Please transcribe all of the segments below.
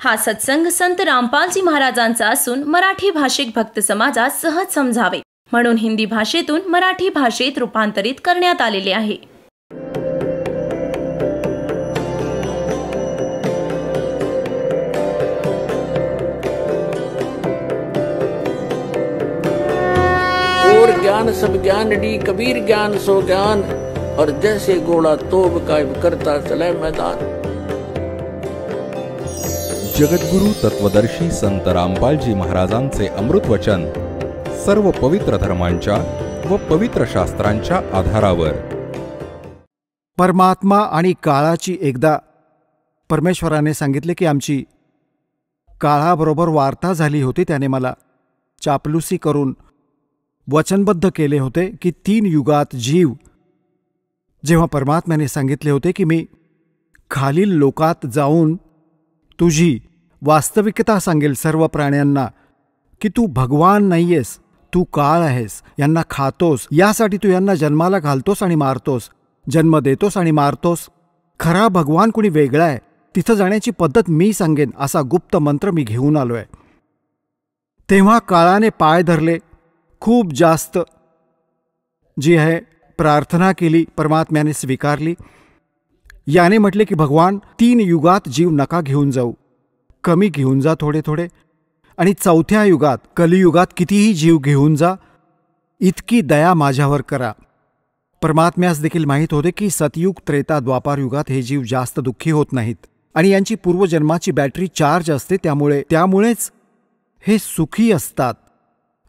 हा सत्संग संत रामपालजी महाराजांचा असून मराठी भाषिक भक्त समाजास सहज समजावे म्हणून हिंदी भाषेतून मराठी भाषेत रूपांतरित करण्यात आलेले आहे. और ज्ञान सब ज्ञान डी कबीर ज्ञान सो ज्ञान और जैसे घोड़ा तोब कायम करता चले मैदान. जगद्गुरु तत्वदर्शी संत रामपालजी महाराजांचे अमृत वचन सर्व पवित्र धर्मांच्या व पवित्र शास्त्रांच्या आधारावर. परमात्मा आणि काळाची एकदा परमेश्वराने सांगितले की आमची काळाबरोबर वार्ता झाली होती. त्याने मला चापलुसी करून वचनबद्ध केले होते की 3 युगात जीव, जेव्हा परमात्म्याने सांगितले होते की मी खालील लोकात जाऊन तुझी वास्तविकता सांगेल सर्व प्राण्यांना की तू भगवान नाहीयेस, तू काळ आहेस, यांना खातोस, यासाठी तू यांना जन्माला घालतोस आणि मारतोस, जन्म देतोस आणि मारतोस. खरा भगवान कुणी वेगळा आहे, तिथं जाण्याची पद्धत मी सांगेन, असा गुप्त मंत्र मी घेऊन आलोय. तेव्हा काळाने पाय धरले, खूप जास्त जी आहे प्रार्थना केली, परमात्म्याने स्वीकारली. याने म्हटले की भगवान 3 युगात जीव नका घेऊन जाऊ, कमी घेऊन जा थोडे थोडे, आणि 4थ्या युगात कलियुगात कितीही जीव घेऊन जा, इतकी दया माझ्यावर करा. परमात्म्यास देखील माहीत होते की सतयुग, त्रेता, द्वापार युगात हे जीव जास्त दुःखी होत नाहीत आणि यांची पूर्वजन्माची बॅटरी चार्ज असते, त्यामुळेच हे सुखी असतात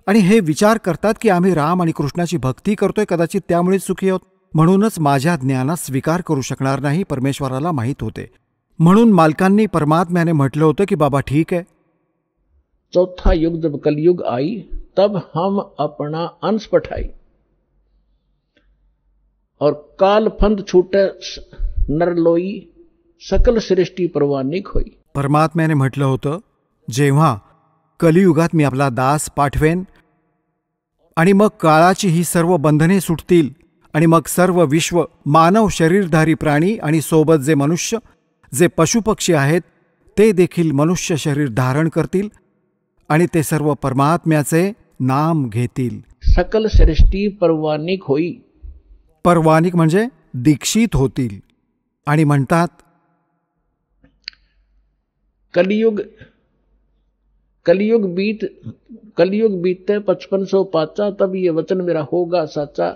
आणि हे विचार करतात की आम्ही राम आणि कृष्णाची भक्ती करतोय, कदाचित त्यामुळेच सुखी आहोत. म्हणूनच माझ्या ज्ञानात स्वीकार करू शकणार नाही, परमेश्वराला माहीत होते. म्हणून मालकांनी परमात्म्याने म्हटलं होतं की बाबा ठीक आहे. 4था युग जब कलयुग आई तब हम अपना अंश पठाई और काल फंद छूटे नरलोई सकल सृष्टी परवानिक होई. परमात्म्याने म्हटलं होतं जेव्हा कलियुगात मी आपला दास पाठवेन आणि मग काळाची ही सर्व बंधने सुटतील आणि मग सर्व विश्व, मानव शरीरधारी प्राणी आणि सोबत जे मनुष्य, जे पशुपक्षी आहेत ते देखील मनुष्य शरीर धारण करतील आणि ते सर्व परमात्म्याचे नाम घेतील. सकल सृष्टी परवानिक होई. परवानिक म्हणजे दीक्षित होतील. आणि म्हणतात कलियुग बीते 5500 पाचा तब ये वचन मेरा होगा साचा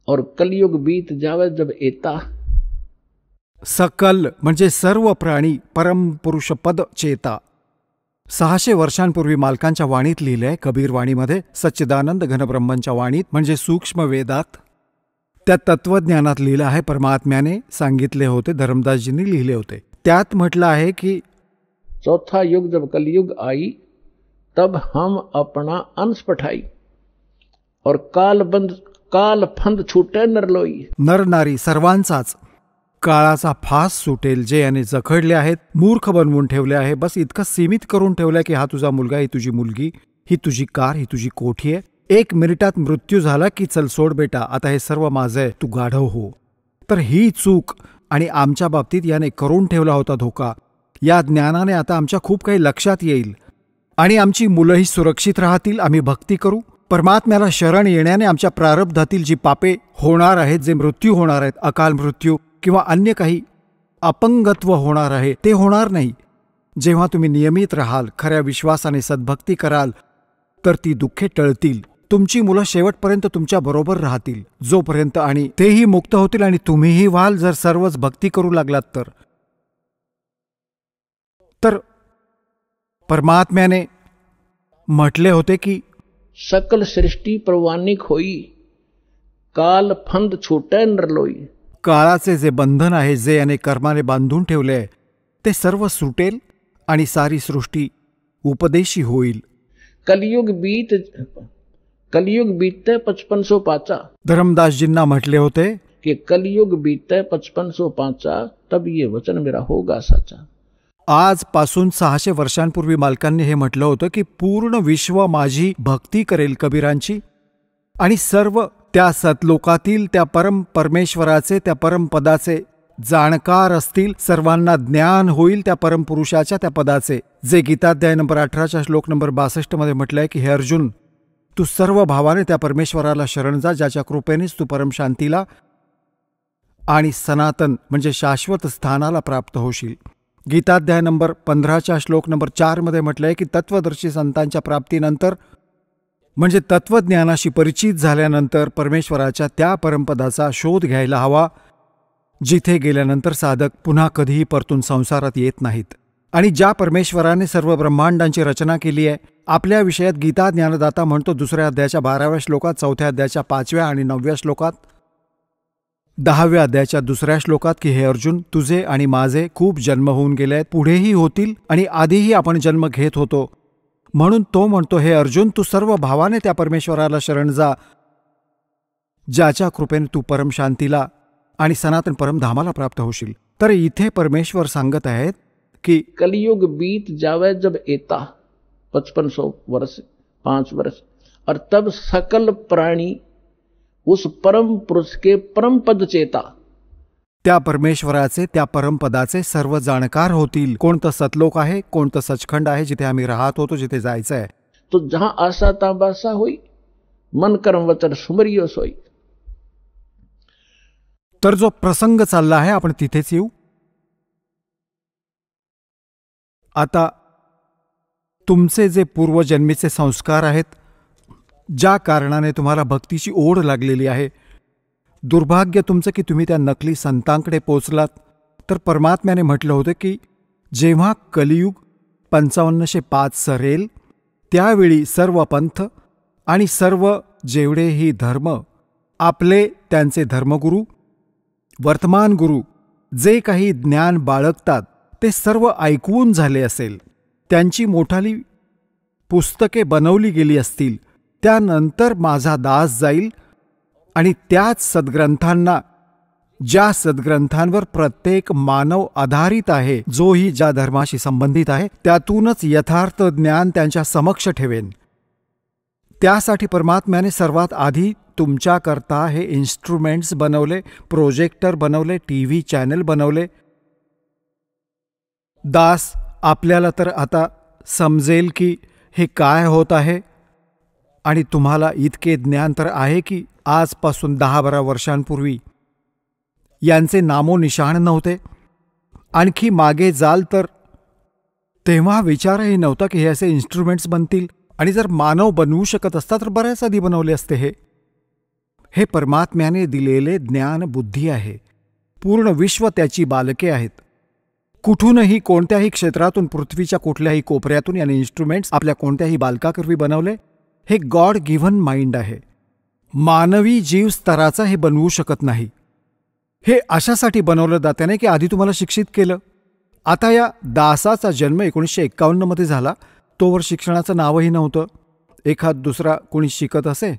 और कलियुग बीत जावे जब एता. सकल म्हणजे सर्व प्राणी, परमपुरुष पद चेता. 600 वर्षांपूर्वी मालकांच्या वाणीत लिहिलंय, कबीर वाणीमध्ये, सच्चिदानंद घनब्रह्मंच्या वाणीत म्हणजे सूक्ष्म वेदात, त्या तत्वज्ञानात लिहिलं आहे. परमात्म्याने सांगितले होते, धर्मदासजींनी लिहिले होते. त्यात म्हटलं आहे की 4था युग जब कलयुग आई तब हम अपना अंश पठाई और काल फंद छूटे नरलोई. नर नारी सर्वांचाच काळाचा फास सुटेल. जे याने जखडले आहेत, मूर्ख बनवून ठेवले आहे, बस इतकं सीमित करून ठेवलंय की हा तुझा मुलगा, ही तुझी मुलगी, ही तुझी कार, ही तुझी कोठी आहे. 1 मिनिटात मृत्यू झाला की चल सोड बेटा, आता हे सर्व माझं आहे, तू गाढव हो. तर ही चूक आणि आमच्या बाबतीत याने करून ठेवला होता धोका. या ज्ञानाने आता आमच्या खूप काही लक्षात येईल आणि आमची मुलंही सुरक्षित राहतील. आम्ही भक्ती करू. परमात्म्याला शरण येण्याने आमच्या प्रारब्धातील जी पापे होणार आहेत, जे मृत्यू होणार आहेत, अकाल मृत्यू किंवा अन्य काही अपंगत्व होणार आहे, ते होणार नाही. जेव्हा तुम्ही नियमित राहाल, खऱ्या विश्वासाने सद्भक्ती कराल, तर ती दुःखे टळतील. तुमची मुलं शेवटपर्यंत तुमच्या बरोबर राहतील जोपर्यंत, आणि तेही मुक्त होतील आणि तुम्हीही व्हाल जर सर्वच भक्ती करू लागलात तर. परमात्म्याने म्हटले होते की सकल सृष्टी परवानिक होई काल फंद छूटे नरलोई. काळाचे जे बंधन आहे, जे याने कर्माने बांधून ठेवले आहे, ते सर्व सुटेल आणि सारी सृष्टी उपदेशी होईल. कलियुग बीते 5500 पाचा. धर्मदासजींना म्हटले होते कि कलियुग बीते 5500 पाचा तब ये वचन मेरा होगा साचा. आजपासून 600 वर्षांपूर्वी मालकांनी हे म्हटलं होतं की पूर्ण विश्व माझी भक्ती करेल कबीरांची, आणि सर्व त्या सतलोकातील त्या परमेश्वराचे, त्या परमपदाचे जाणकार असतील, सर्वांना ज्ञान होईल त्या परमपुरुषाच्या त्या पदाचे, जे गीताध्याय नंबर 18 श्लोक नंबर 62 मध्ये म्हटलंय की हे अर्जुन, तू सर्व भावाने त्या परमेश्वराला शरण जा, ज्याच्या कृपेनेच तू परमशांतीला आणि सनातन म्हणजे शाश्वत स्थानाला प्राप्त होशील. गीताध्याय नंबर 15 श्लोक नंबर 4 मध्ये म्हटलंय की तत्वदर्शी संतांच्या प्राप्तीनंतर म्हणजे तत्वज्ञानाशी परिचित झाल्यानंतर परमेश्वराच्या त्या परमपदाचा शोध घ्यायला हवा, जिथे गेल्यानंतर साधक पुन्हा कधीही परतून संसारात येत नाहीत. आणि ज्या परमेश्वराने सर्व ब्रह्मांडांची रचना केली आहे, आपल्या विषयात गीता ज्ञानदाता म्हणतो 2 अध्यायाच्या 12व्या श्लोकात, 4 अध्यायाच्या 5व्या आणि 9व्या श्लोकात, 10व्या अध्यायाच्या 2 श्लोकात की हे अर्जुन, तुझे आणि माझे खूप जन्म होऊन गेले आहेत, पुढेही होतील आणि आधीही आपण जन्म घेत होतो. म्हणून तो म्हणतो हे अर्जुन, तू सर्व भावाने त्या परमेश्वराला शरण जा, ज्याच्या कृपेने तू परमशांतीला आणि सनातन परमधामाला प्राप्त होशील. तर इथे परमेश्वर सांगत आहेत कि कलयुग बीत जावे जब एता 5500 वर्ष 5 वर्ष, और तब सकल प्राणी उस परम पुरुष के परम पद चेता. त्या परमेश्वराचे त्या परमपदाचे सर्व जाणकार होतील. कोणतं सतलोक आहे, कोणतं सचखंड आहे, जिथे आम्ही राहत होतो, जिथे जायचं आहे. तो जहां आशा ताबासा होई, मन कर्म वचन सुमरियो सोई. तर जो प्रसंग चालला आहे आपण तिथेच येऊ. आता तुमचे जे पूर्वजन्मीचे संस्कार आहेत, ज्या कारणाने तुम्हाला भक्तीची ओढ लागलेली आहे, दुर्भाग्य तुमचं की तुम्ही त्या नकली संतांकडे पोचलात. तर परमात्म्याने म्हटलं होतं की जेव्हा कलियुग 5505 सरेल, त्यावेळी सर्व पंथ आणि सर्व जेवढेही धर्म आपले त्यांचे धर्मगुरू, वर्तमान गुरु जे काही ज्ञान बाळगतात ते सर्व ऐकवून झाले असेल, त्यांची मोठाली पुस्तके बनवली गेली असतील. त्यानंतर माझा दास जाईल आणि त्याच सद्ग्रंथांना, ज्या सद्ग्रंथांवर प्रत्येक मानव आधारित आहे, जोही ज्या धर्माशी संबंधित आहे, त्यातूनच यथार्थ ज्ञान त्यांच्या समक्ष ठेवेन. त्यासाठी परमात्म्याने सर्वात आधी तुमच्याकरता हे इन्स्ट्रुमेंट्स बनवले, प्रोजेक्टर बनवले, टीव्ही चॅनल बनवले. दास, आपल्याला तर आता समजेल की हे काय होत आहे, आणि तुम्हाला इतके ज्ञान तर आहे की आजपासून 10-12 वर्षांपूर्वी यांचे नामोनिशाण नव्हते. आणखी मागे जाल तर तेव्हा विचारही नव्हता की हे असे इन्स्ट्रुमेंट्स बनतील, आणि जर मानव बनवू शकत असता तर बऱ्याच आधी बनवले असते. हे परमात्म्याने दिलेले ज्ञान बुद्धी आहे. पूर्ण विश्व त्याची बालके आहेत. कुठूनही कोणत्याही क्षेत्रातून, पृथ्वीच्या कुठल्याही कोपऱ्यातून याने इन्स्ट्रुमेंट्स आपल्या कोणत्याही बालकाकरवी बनवले. हे गॉड गिव्हन माइंड आहे. मानवी जीव स्तराचा हे बनवू शकत नाही. हे अशासाठी बनवलं जाते नाही की आधी तुम्हाला शिक्षित केलं. आता या दासाचा जन्म 1951 मध्ये झाला. तोवर शिक्षणाचं नावही नव्हतं. एखाद दुसरा कोणी शिकत असे,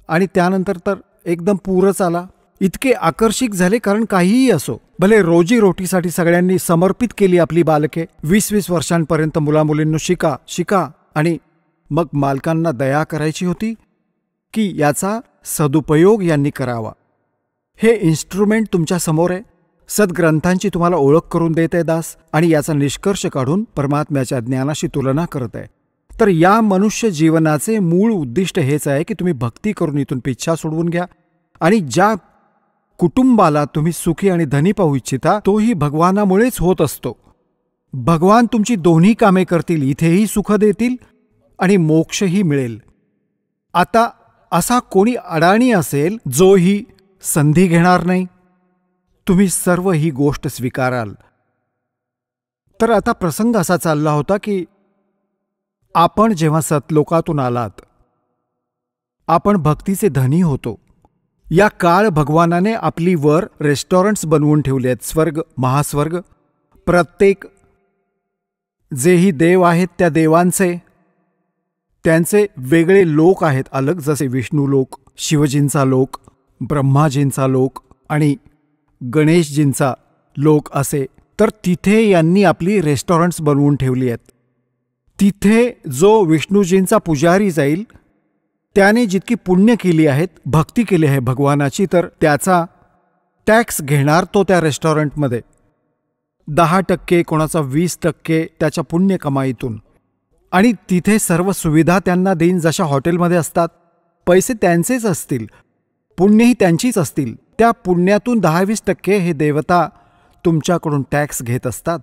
आणि त्यानंतर तर एकदम पूरच आला. इतके आकर्षित झाले, कारण काहीही असो, भले रोजीरोटीसाठी सगळ्यांनी समर्पित केली आपली बालके. 20-20 वर्षांपर्यंत मुलामुलींनो शिका शिका, आणि मग मालकांना दया करायची होती की याचा सदुपयोग यांनी करावा. हे इन्स्ट्रुमेंट तुमच्या समोर आहे. सद्ग्रंथांची तुम्हाला ओळख करून देत आहे दास, आणि याचा निष्कर्ष काढून परमात्म्याच्या ज्ञानाशी तुलना करत आहे. तर या मनुष्य जीवनाचे मूळ उद्दिष्ट हेच आहे की तुम्ही भक्ती करून इथून पिच्छा सोडवून घ्या, आणि ज्या कुटुंबाला तुम्ही सुखी आणि धनी पाहू इच्छिता, तोही भगवानामुळेच होत असतो. भगवान तुमची दोन्ही कामे करतील, इथेही सुख देतील आणि मोक्षही मिळेल. आता असा कोणी अडाणी असेल जो ही संधी घेणार नाही, तुम्ही सर्व ही गोष्ट स्वीकाराल. तर आता प्रसंग असा चालला होता की आपण जेव्हा सतलोकातून आलात, आपण भक्तीचे धनी होतो. या काळ भगवानाने आपली वर रेस्टॉरंट्स बनवून ठेवले आहेत. स्वर्ग, महास्वर्ग. प्रत्येक जेही देव आहेत त्या देवांचे त्यांचे वेगळे लोक आहेत अलग, जसे विष्णू लोक, शिवजींचा लोक, ब्रह्माजींचा लोक आणि गणेशजींचा लोक असे. तर तिथे यांनी आपली रेस्टॉरंट्स बनवून ठेवली आहेत. तिथे जो विष्णूजींचा पुजारी जाईल, त्याने जितकी पुण्य केली आहेत, भक्ती केली आहे भगवानाची, तर त्याचा टॅक्स घेणार तो त्या रेस्टॉरंटमध्ये 10%, कोणाचा 20% त्याच्या पुण्य कमाईतून, आणि तिथे सर्व सुविधा त्यांना देईन जशा हॉटेलमध्ये असतात. पैसे त्यांचेच असतील, पुण्यही त्यांचीच असतील. त्या पुण्यातून 10-20% हे देवता तुमच्याकडून टॅक्स घेत असतात.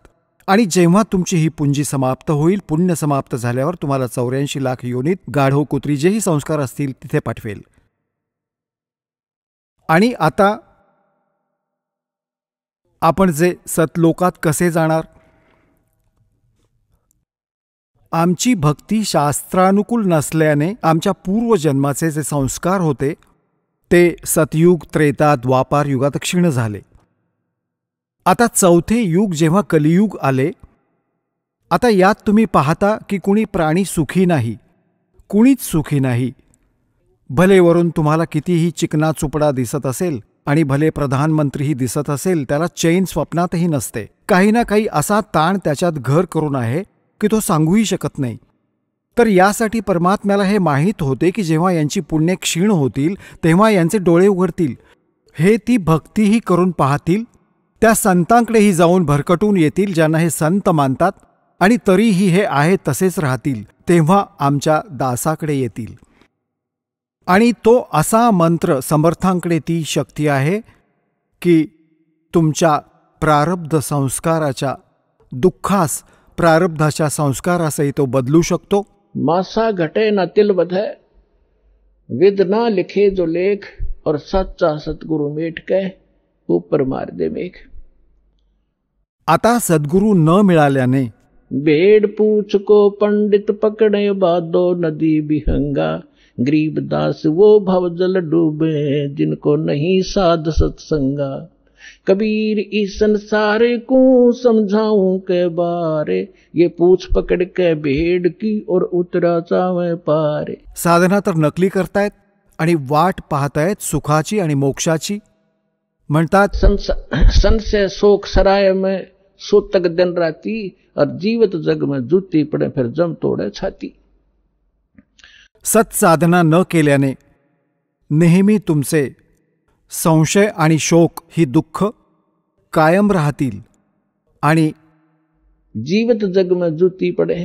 आणि जेव्हा तुमची ही पुंजी समाप्त होईल, पुण्य समाप्त झाल्यावर तुम्हाला 84 लाख योनीत गाढव कुत्री जेही संस्कार असतील तिथे पाठवेल. आणि आता आपण जे सतलोकात कसे जाणार? आमची भक्ती शास्त्रानुकूल नसल्याने आमच्या पूर्वजन्माचे जे संस्कार होते ते सतयुग, त्रेता, द्वापार युगात क्षीण झाले. आता 4थे युग जेव्हा कलियुग आले, आता यात तुम्ही पाहता की कुणी प्राणी सुखी नाही, कुणीच सुखी नाही. भले वरून तुम्हाला कितीही चिकना चुपडा दिसत असेल आणि भले प्रधानमंत्रीही दिसत असेल, त्याला चैन स्वप्नातही नसते. काही ना काही असा ताण त्याच्यात घर करून आहे की तो सांगूही शकत नाही. तर यासाठी परमात्म्याला हे माहीत होते की जेव्हा यांची पुण्य क्षीण होतील तेव्हा यांचे डोळे उघडतील, हे ती भक्तीही करून पाहतील, त्या संतांकडेही जाऊन भरकटून येतील ज्यांना हे संत मानतात, आणि तरीही हे आहे तसेच राहतील. तेव्हा आमच्या दासाकडे येतील. आणि तो असा मंत्र, समर्थांकडे ती शक्ती आहे की तुमच्या प्रारब्ध संस्काराच्या दुःखास प्रारब्धाच्या संस्कारासही तो बदलू शकतो. मासा घटे न तिल बधे, विद ना लिखे जो लेख, और सच्चा सतगुरु मेट के ऊपर मार दे मेघ. आता सद्गुरू न मिळाल्याने भेड़ पूछ को पंडित पकड़े, बादो नदी बिहंगा, गरीबदास वो भवजल डूबे, जिनको नहीं साध सत्संगा. कबीर इस संसारे को समझाऊं के बारे, ये पूछ पकड़ के भेड़ की और उतरा चावे पारे. साधना तर नकली करतायत आणि वाट पाहतायत सुखाची आणि मोक्षाची. म्हणतात संशय शोक सराय में सूतक दिन राती, और जीवित जग में जूती पड़े फिर जम तोड़े छाती. सत्साधना न केल्याने नेहमी तुमचे संशय आणि शोक ही दुःख कायम राहतील, आणि जीवित जग में जूती पड़े,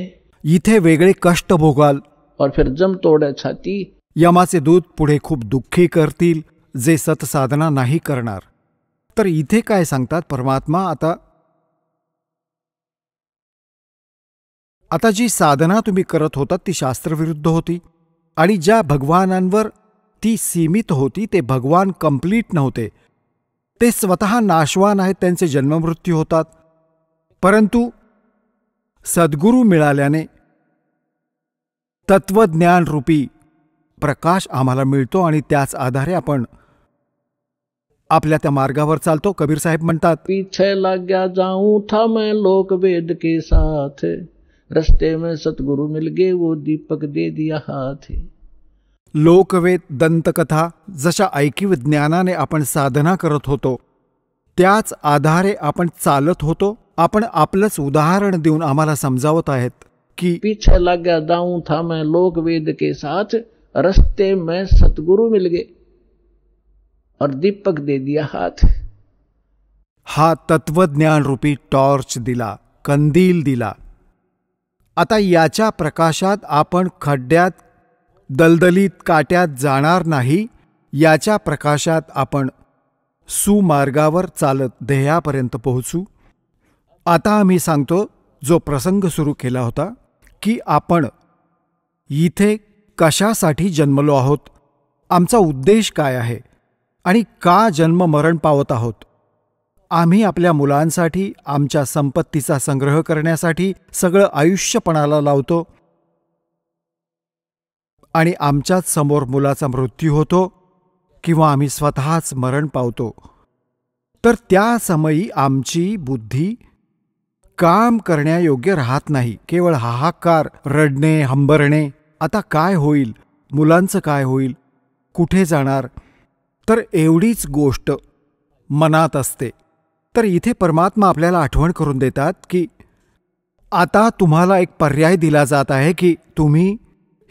इथे वेगळे कष्ट भोगाल, और फिर जम तोड़े छाती. यमाचे दूत पुढे खूप दुःखी करतील जे सत्साधना नाही करणार. तर इथे काय सांगतात परमात्मा? आता जी साधना तुम्ही करत होतात ती शास्त्रविरुद्ध होती, आणि ज्या भगवानांवर ती सीमित होती ते भगवान कंप्लीट नव्हते. ते स्वतः नाशवान आहेत, त्यांचे जन्ममृत्यू होतात. परंतु सद्गुरू मिळाल्याने तत्वज्ञान रूपी प्रकाश आम्हाला मिळतो, आणि त्याच आधारे आपण आपल्या त्या मार्गावर चालतो. कबीर साहेब म्हणतात, पीछे लग गया जाऊं था मैं लोक वेद के साथ, रस्ते में सतगुरु मिल गए वो दीपक दे दिया हाथ. लोकवेद, दंतकथा जशा ऐकीव ज्ञानाने आपण साधना करत होतो त्याच आधारे आपण चालत होतो. आपण आपलंच उदाहरण देऊन आम्हाला समजावत आहेत की पीछे लग गया जाऊं था मैं लोक वेद के साथ, रस्ते में सतगुरु मिल गए और दीपक दे दिया हाथ. हा तत्वज्ञान रूपी टॉर्च दिला, कंदील दिला. आता याच्या प्रकाशात आपण खड्ड्यात, दलदलीत, काट्यात जाणार नाही. याच्या प्रकाशात आपण सुमार्गावर चालत ध्येयापर्यंत पोहोचू. आता आम्ही सांगतो जो प्रसंग सुरू केला होता की आपण इथे कशासाठी जन्मलो आहोत, आमचा उद्देश काय आहे आणि का जन्म मरण पावत आहोत. आम्ही आपल्या मुलांसाठी, आमच्या संपत्तीचा संग्रह करण्यासाठी सगळं आयुष्य पणाला लावतो, आणि आमच्याच समोर मुलाचा मृत्यू होतो किंवा आम्ही स्वतःच मरण पावतो. तर त्या समयी आमची बुद्धी काम करण्यायोग्य राहत नाही. केवळ हाहाकार, रडणे, हंबरणे. आता काय होईल, मुलांचं काय होईल, कुठे जाणार, तर एवढीच गोष्ट मनात असते. तर इथे परमात्मा आपल्याला आठवण करून देतात की आता तुम्हाला एक पर्याय दिला जात आहे की तुम्ही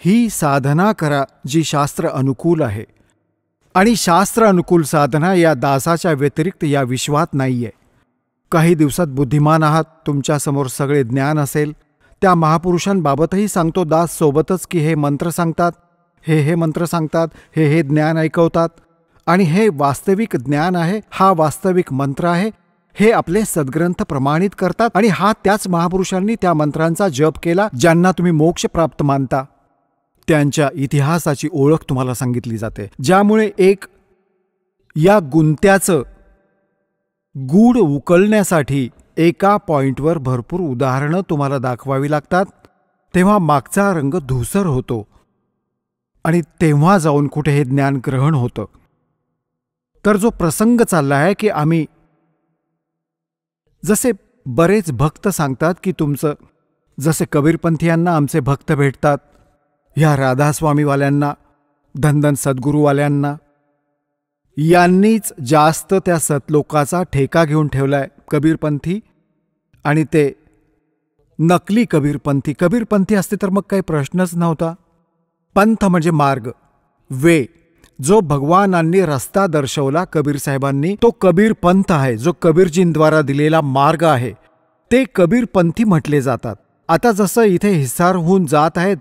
ही साधना करा जी शास्त्र अनुकूल आहे. आणि शास्त्र अनुकूल साधना या दासाच्या व्यतिरिक्त या विश्वात नाहीये. काही दिवसात बुद्धिमान आहात, तुमच्यासमोर सगळे ज्ञान असेल. त्या महापुरुषांबाबतही सांगतो दास सोबतच की हे मंत्र सांगतात, हे मंत्र सांगतात, हे ज्ञान ऐकवतात आणि हे वास्तविक ज्ञान आहे, हा वास्तविक मंत्र आहे, हे आपले सद्ग्रंथ प्रमाणित करतात. आणि हा त्याच महापुरुषांनी त्या मंत्रांचा जप केला ज्यांना तुम्ही मोक्ष प्राप्त मानता. त्यांच्या इतिहासाची ओळख तुम्हाला सांगितली जाते, ज्यामुळे एक या गुंत्याचं गूढ उकलण्यासाठी एका पॉइंटवर भरपूर उदाहरणं तुम्हाला दाखवावी लागतात. तेव्हा मागचा रंग धूसर होतो आणि तेव्हा जाऊन कुठे हे ज्ञान ग्रहण होतं. तर जो प्रसंग चालला आहे की आम्ही जसे बरेच भक्त सांगतात की तुमचं जसे कबीरपंथीयांना आमचे भक्त भेटतात, ह्या राधास्वामीवाल्यांना, धनधन सद्गुरूवाल्यांना, यांनीच जास्त त्या सतलोकाचा ठेका घेऊन ठेवलाय कबीरपंथी. आणि ते नकली कबीरपंथी असते तर मग काही प्रश्नच नव्हता. पंथ म्हणजे मार्ग, वे, जो भगवानांनी रस्ता दर्शवला कबीर साहेबांनी, तो कबीर पंथ आहे, जो कबीरजींद्वारा दिलेला मार्ग आहे. ते कबीरपंथी म्हटले जातात. आता जसं इथे हिसारहून जात आहेत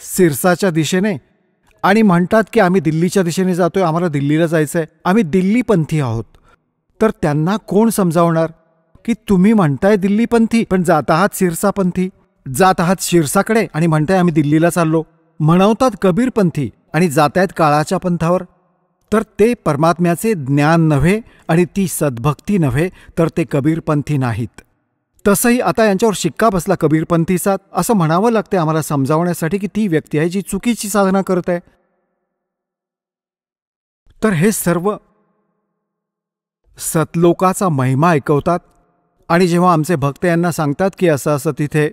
सिरसाच्या दिशेने आणि म्हणतात की आम्ही दिल्लीच्या दिशेने जातोय, आम्हाला दिल्लीला जायचंय, आम्ही दिल्लीपंथी आहोत. तर त्यांना कोण समजावणार की तुम्ही म्हणताय दिल्लीपंथी पण जात आहात सिरसापंथी, जात आहात शिरसाकडे आणि म्हणताय आम्ही दिल्लीला चाललो. म्हणवतात कबीरपंथी आणि जात आहेत काळाच्या पंथावर. तर ते परमात्म्याचे ज्ञान नव्हे आणि ती सद्भक्ती नव्हे, तर ते कबीरपंथी नाहीत. तसंही आता यांच्यावर शिक्का बसला कबीरपंथीचा, असं म्हणावं लागते आम्हाला समजावण्यासाठी की ती व्यक्ती आहे जी चुकीची साधना करत आहे. तर हे सर्व सतलोकाचा महिमा ऐकवतात आणि जेव्हा आमचे भक्त यांना सांगतात की असं असं तिथे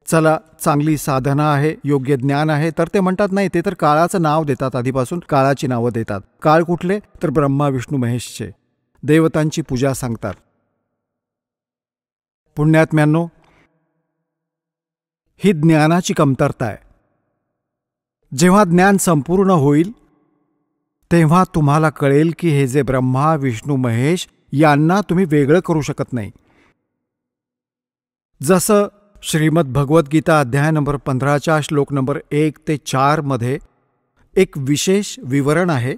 चला चांगली साधना आहे, योग्य ज्ञान आहे, तर ते म्हणतात नाही, ते तर काळाचं नाव देतात, आधीपासून काळाची नावं देतात. काळ कुठले तर ब्रह्मा विष्णू महेशचे, देवतांची पूजा सांगतात. पुण्यात्म्यांनो, ही ज्ञानाची कमतरता आहे. जेव्हा ज्ञान संपूर्ण होईल तेव्हा तुम्हाला कळेल की हे जे ब्रह्मा विष्णू महेश यांना तुम्ही वेगळं करू शकत नाही. जसं श्रीमद भगवद्गीता अध्याय नंबर 15 श्लोक नंबर 1 ते 4 मध्ये एक विशेष विवरण आहे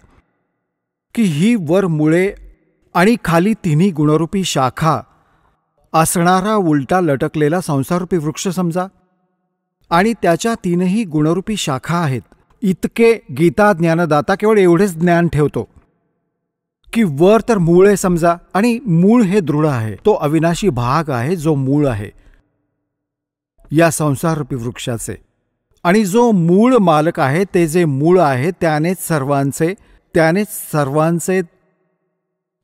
की ही वर मुळे आणि खाली तिन्ही गुणरूपी शाखा असणारा उलटा लटकलेला संसाररूपी वृक्ष समजा आणि त्याच्या तीनही गुणरूपी शाखा आहेत. इतके गीता ज्ञानदाता केवळ एवढेच ज्ञान ठेवतो की वर तर मूळ आहे समजा आणि मूळ हे दृढ आहे, तो अविनाशी भाग आहे जो मूळ आहे या संसाररूपी वृक्षाचे. आणि जो मूळ मालक आहे ते जे मूळ आहे त्यानेच सर्वांचे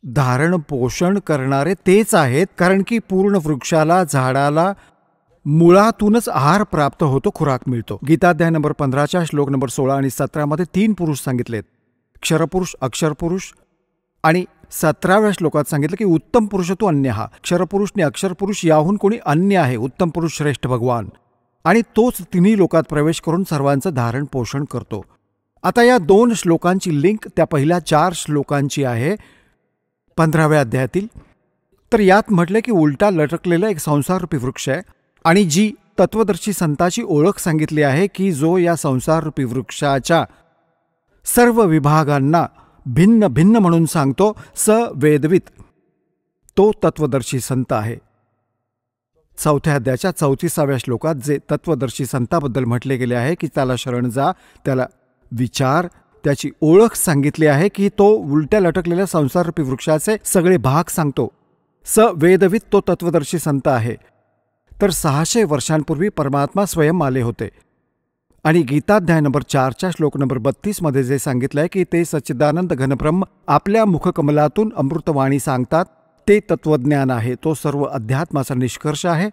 धारण पोषण करणारे तेच आहेत. कारण की पूर्ण वृक्षाला झाडाला मुळातूनच आहार प्राप्त होतो, खुराक मिळतो. गीताध्याय नंबर 15 श्लोक नंबर 16 आणि 17 मध्ये 3 पुरुष सांगितलेत, क्षरपुरुष, अक्षरपुरुष. आणि 17व्या श्लोकात सांगितलं की उत्तम पुरुष तो अन्य हा. क्षरपुरुष आणि अक्षरपुरुष याहून कोणी अन्य आहे, उत्तम पुरुष श्रेष्ठ भगवान, आणि तोच तिन्ही लोकात प्रवेश करून सर्वांचं धारण पोषण करतो. आता या 2 श्लोकांची लिंक त्या पहिल्या 4 श्लोकांची आहे 15व्या अध्यायातील. तर यात म्हटलं की उलटा लटकलेला एक संसाररूपी वृक्ष आहे आणि जी तत्वदर्शी संताची ओळख सांगितली आहे की जो या संसाररूपी वृक्षाच्या सर्व विभागांना भिन्न भिन्न म्हणून सांगतो, स वेदवित, तो तत्वदर्शी संत आहे. 4थ्या अध्यायाच्या 34व्या श्लोकात जे तत्वदर्शी संताबद्दल म्हटले गेले आहे की त्याला शरण जा, त्याला विचार, त्याची ओळख सांगितली आहे की तो उलट्या लटकलेल्या संसाररूपी वृक्षाचे सगळे भाग सांगतो. स वेदवित, तो तत्वदर्शी संत आहे. तर 600 वर्षांपूर्वी परमात्मा स्वयं आले होते आणि गीताध्याय नंबर 4 श्लोक नंबर 32 मध्ये जे सांगितलंय की ते सच्चिदानंद घनब्रह्म आपल्या मुखकमलातून अमृतवाणी सांगतात, ते तत्वज्ञान आहे, तो सर्व अध्यात्माचा निष्कर्ष आहे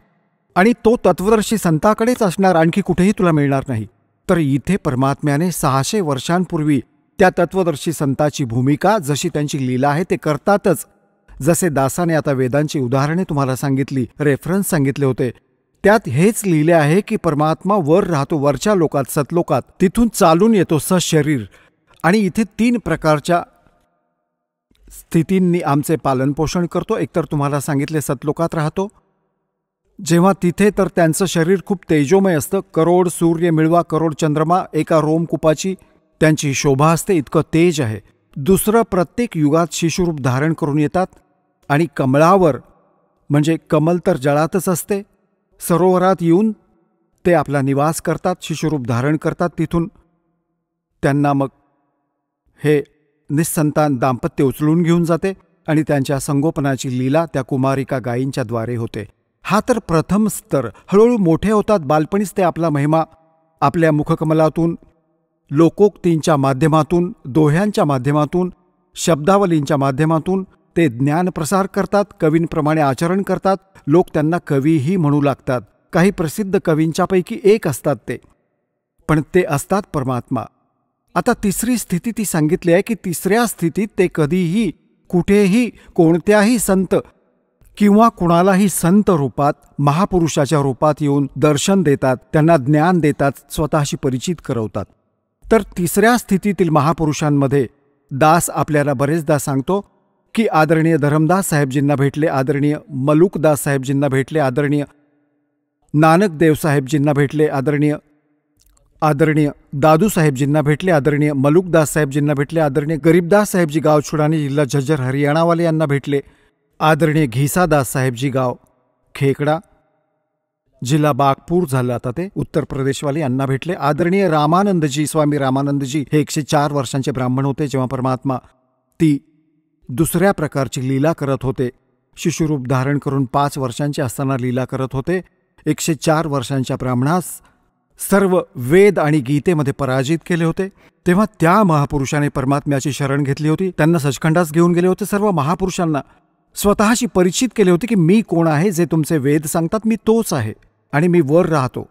आणि तो तत्वदर्शी संताकडेच असणार, आणखी कुठेही तुला मिळणार नाही. तर इथे परमात्म्याने 600 वर्षांपूर्वी त्या तत्वदर्शी संताची भूमिका, जशी त्यांची लीला आहे ते करतातच. जसे दासाने आता वेदांची उदाहरणे तुम्हाला सांगितली, रेफरन्स सांगितले होते, त्यात हेच लिहिले आहे की परमात्मा वर राहतो, वरच्या लोकात, सतलोकात, तिथून चालून येतो सशरीर आणि इथे 3 प्रकारच्या स्थितींनी आमचे पालनपोषण करतो. एकतर तुम्हाला सांगितले सतलोकात राहतो, जेव्हा तिथे तर त्यांचं शरीर खूप तेजोमय असतं. करोड सूर्य मिळवा करोड चंद्रमा एका रोमकुपाची त्यांची शोभा असते, इतकं तेज आहे. दुसरं, प्रत्येक युगात शिशुरूप धारण करून येतात आणि कमळावर, म्हणजे कमल तर जळातच असते, सरोवरात येऊन ते आपला निवास करतात, शिशुरूप धारण करतात. तिथून त्यांना मग हे निस्संतान दाम्पत्य उचलून घेऊन जाते आणि त्यांच्या संगोपनाची लीला त्या कुमारिका गायींच्या द्वारे होते. हा तर प्रथम स्तर. हळूहळू मोठे होतात. बालपणीच ते आपला महिमा आपल्या मुखकमलातून, लोकोक्तींच्या माध्यमातून, दोह्यांच्या माध्यमातून, शब्दावलींच्या माध्यमातून ते ज्ञानप्रसार करतात. कवींप्रमाणे आचरण करतात. लोक त्यांना कवीही म्हणू लागतात. काही प्रसिद्ध कवींच्यापैकी एक असतात ते, पण ते असतात परमात्मा. आता तिसरी स्थिती ती सांगितली आहे की तिसऱ्या स्थितीत ते कधीही, कुठेही, कोणत्याही संत किंवा कुणालाही संत रूपात, महापुरुषाच्या रूपात येऊन दर्शन देतात, त्यांना ज्ञान देतात, स्वतःशी परिचित करवतात. तर तिसऱ्या स्थितीतील महापुरुषांमध्ये दास आपल्याला बरेचदा सांगतो की आदरणीय धरमदास साहेबजींना भेटले, आदरणीय मलुकदास साहेबजींना भेटले, आदरणीय नानक देव साहेबजींना भेटले, आदरणीय दादू साहेबजींना भेटले, आदरणीय मलुकदास साहेबजींना भेटले, आदरणीय गरीबदास साहेबजी गाव छुडानी जिल्हा झज्जर हरियाणावाले यांना भेटले, आदरणीय घिसादास साहेबजी गाव खेकडा जिल्हा बागपूर झालं आता ते उत्तर प्रदेशवाले यांना भेटले, आदरणीय रामानंदजी, स्वामी रामानंदजी हे 104 वर्षांचे ब्राह्मण होते जेव्हा परमात्मा ती दुसऱ्या प्रकारची लीला करत होते. शिशुरूप धारण करून 5 वर्षांचे असताना लीला करत होते. 104 वर्षांच्या ब्राह्मणास सर्व वेद आणि गीतेमध्ये पराजित केले होते. तेव्हा त्या महापुरुषाने परमात्म्याची शरण घेतली होती. त्यांना सचखंडास घेऊन गेले होते. सर्व महापुरुषांना स्वतःशी परिचित केले होते की मी कोण आहे, जे तुमचे वेद सांगतात मी तोच आहे आणि मी वर राहतो,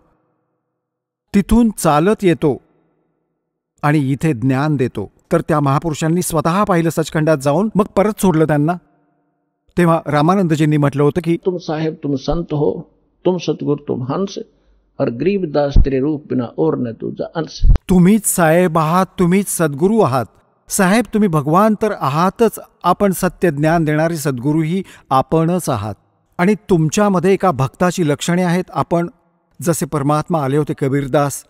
तिथून चालत येतो आणि इथे ज्ञान देतो. तर त्या महापुरुषांनी स्वतः पाहिलं सचखंडात जाऊन, मग परत सोडलं त्यांना. तेव्हा रामानंदजींनी म्हटलं होतं की तुम साहेब तुम संत हो, तुम सतगुरु तुम हंस, और गरीबदास तेरे रूप बिना और न तुझा अंश. तुम्हीच साहेब आहात, तुम्हीच सद्गुरू आहात. साहेब तुम्ही भगवान तर आहातच, आपण सत्य ज्ञान देणारे सद्गुरूही आपणच आहात. आणि तुमच्यामध्ये एका भक्ताची लक्षणे आहेत. आपण जसे परमात्मा आले होते, कबीरदास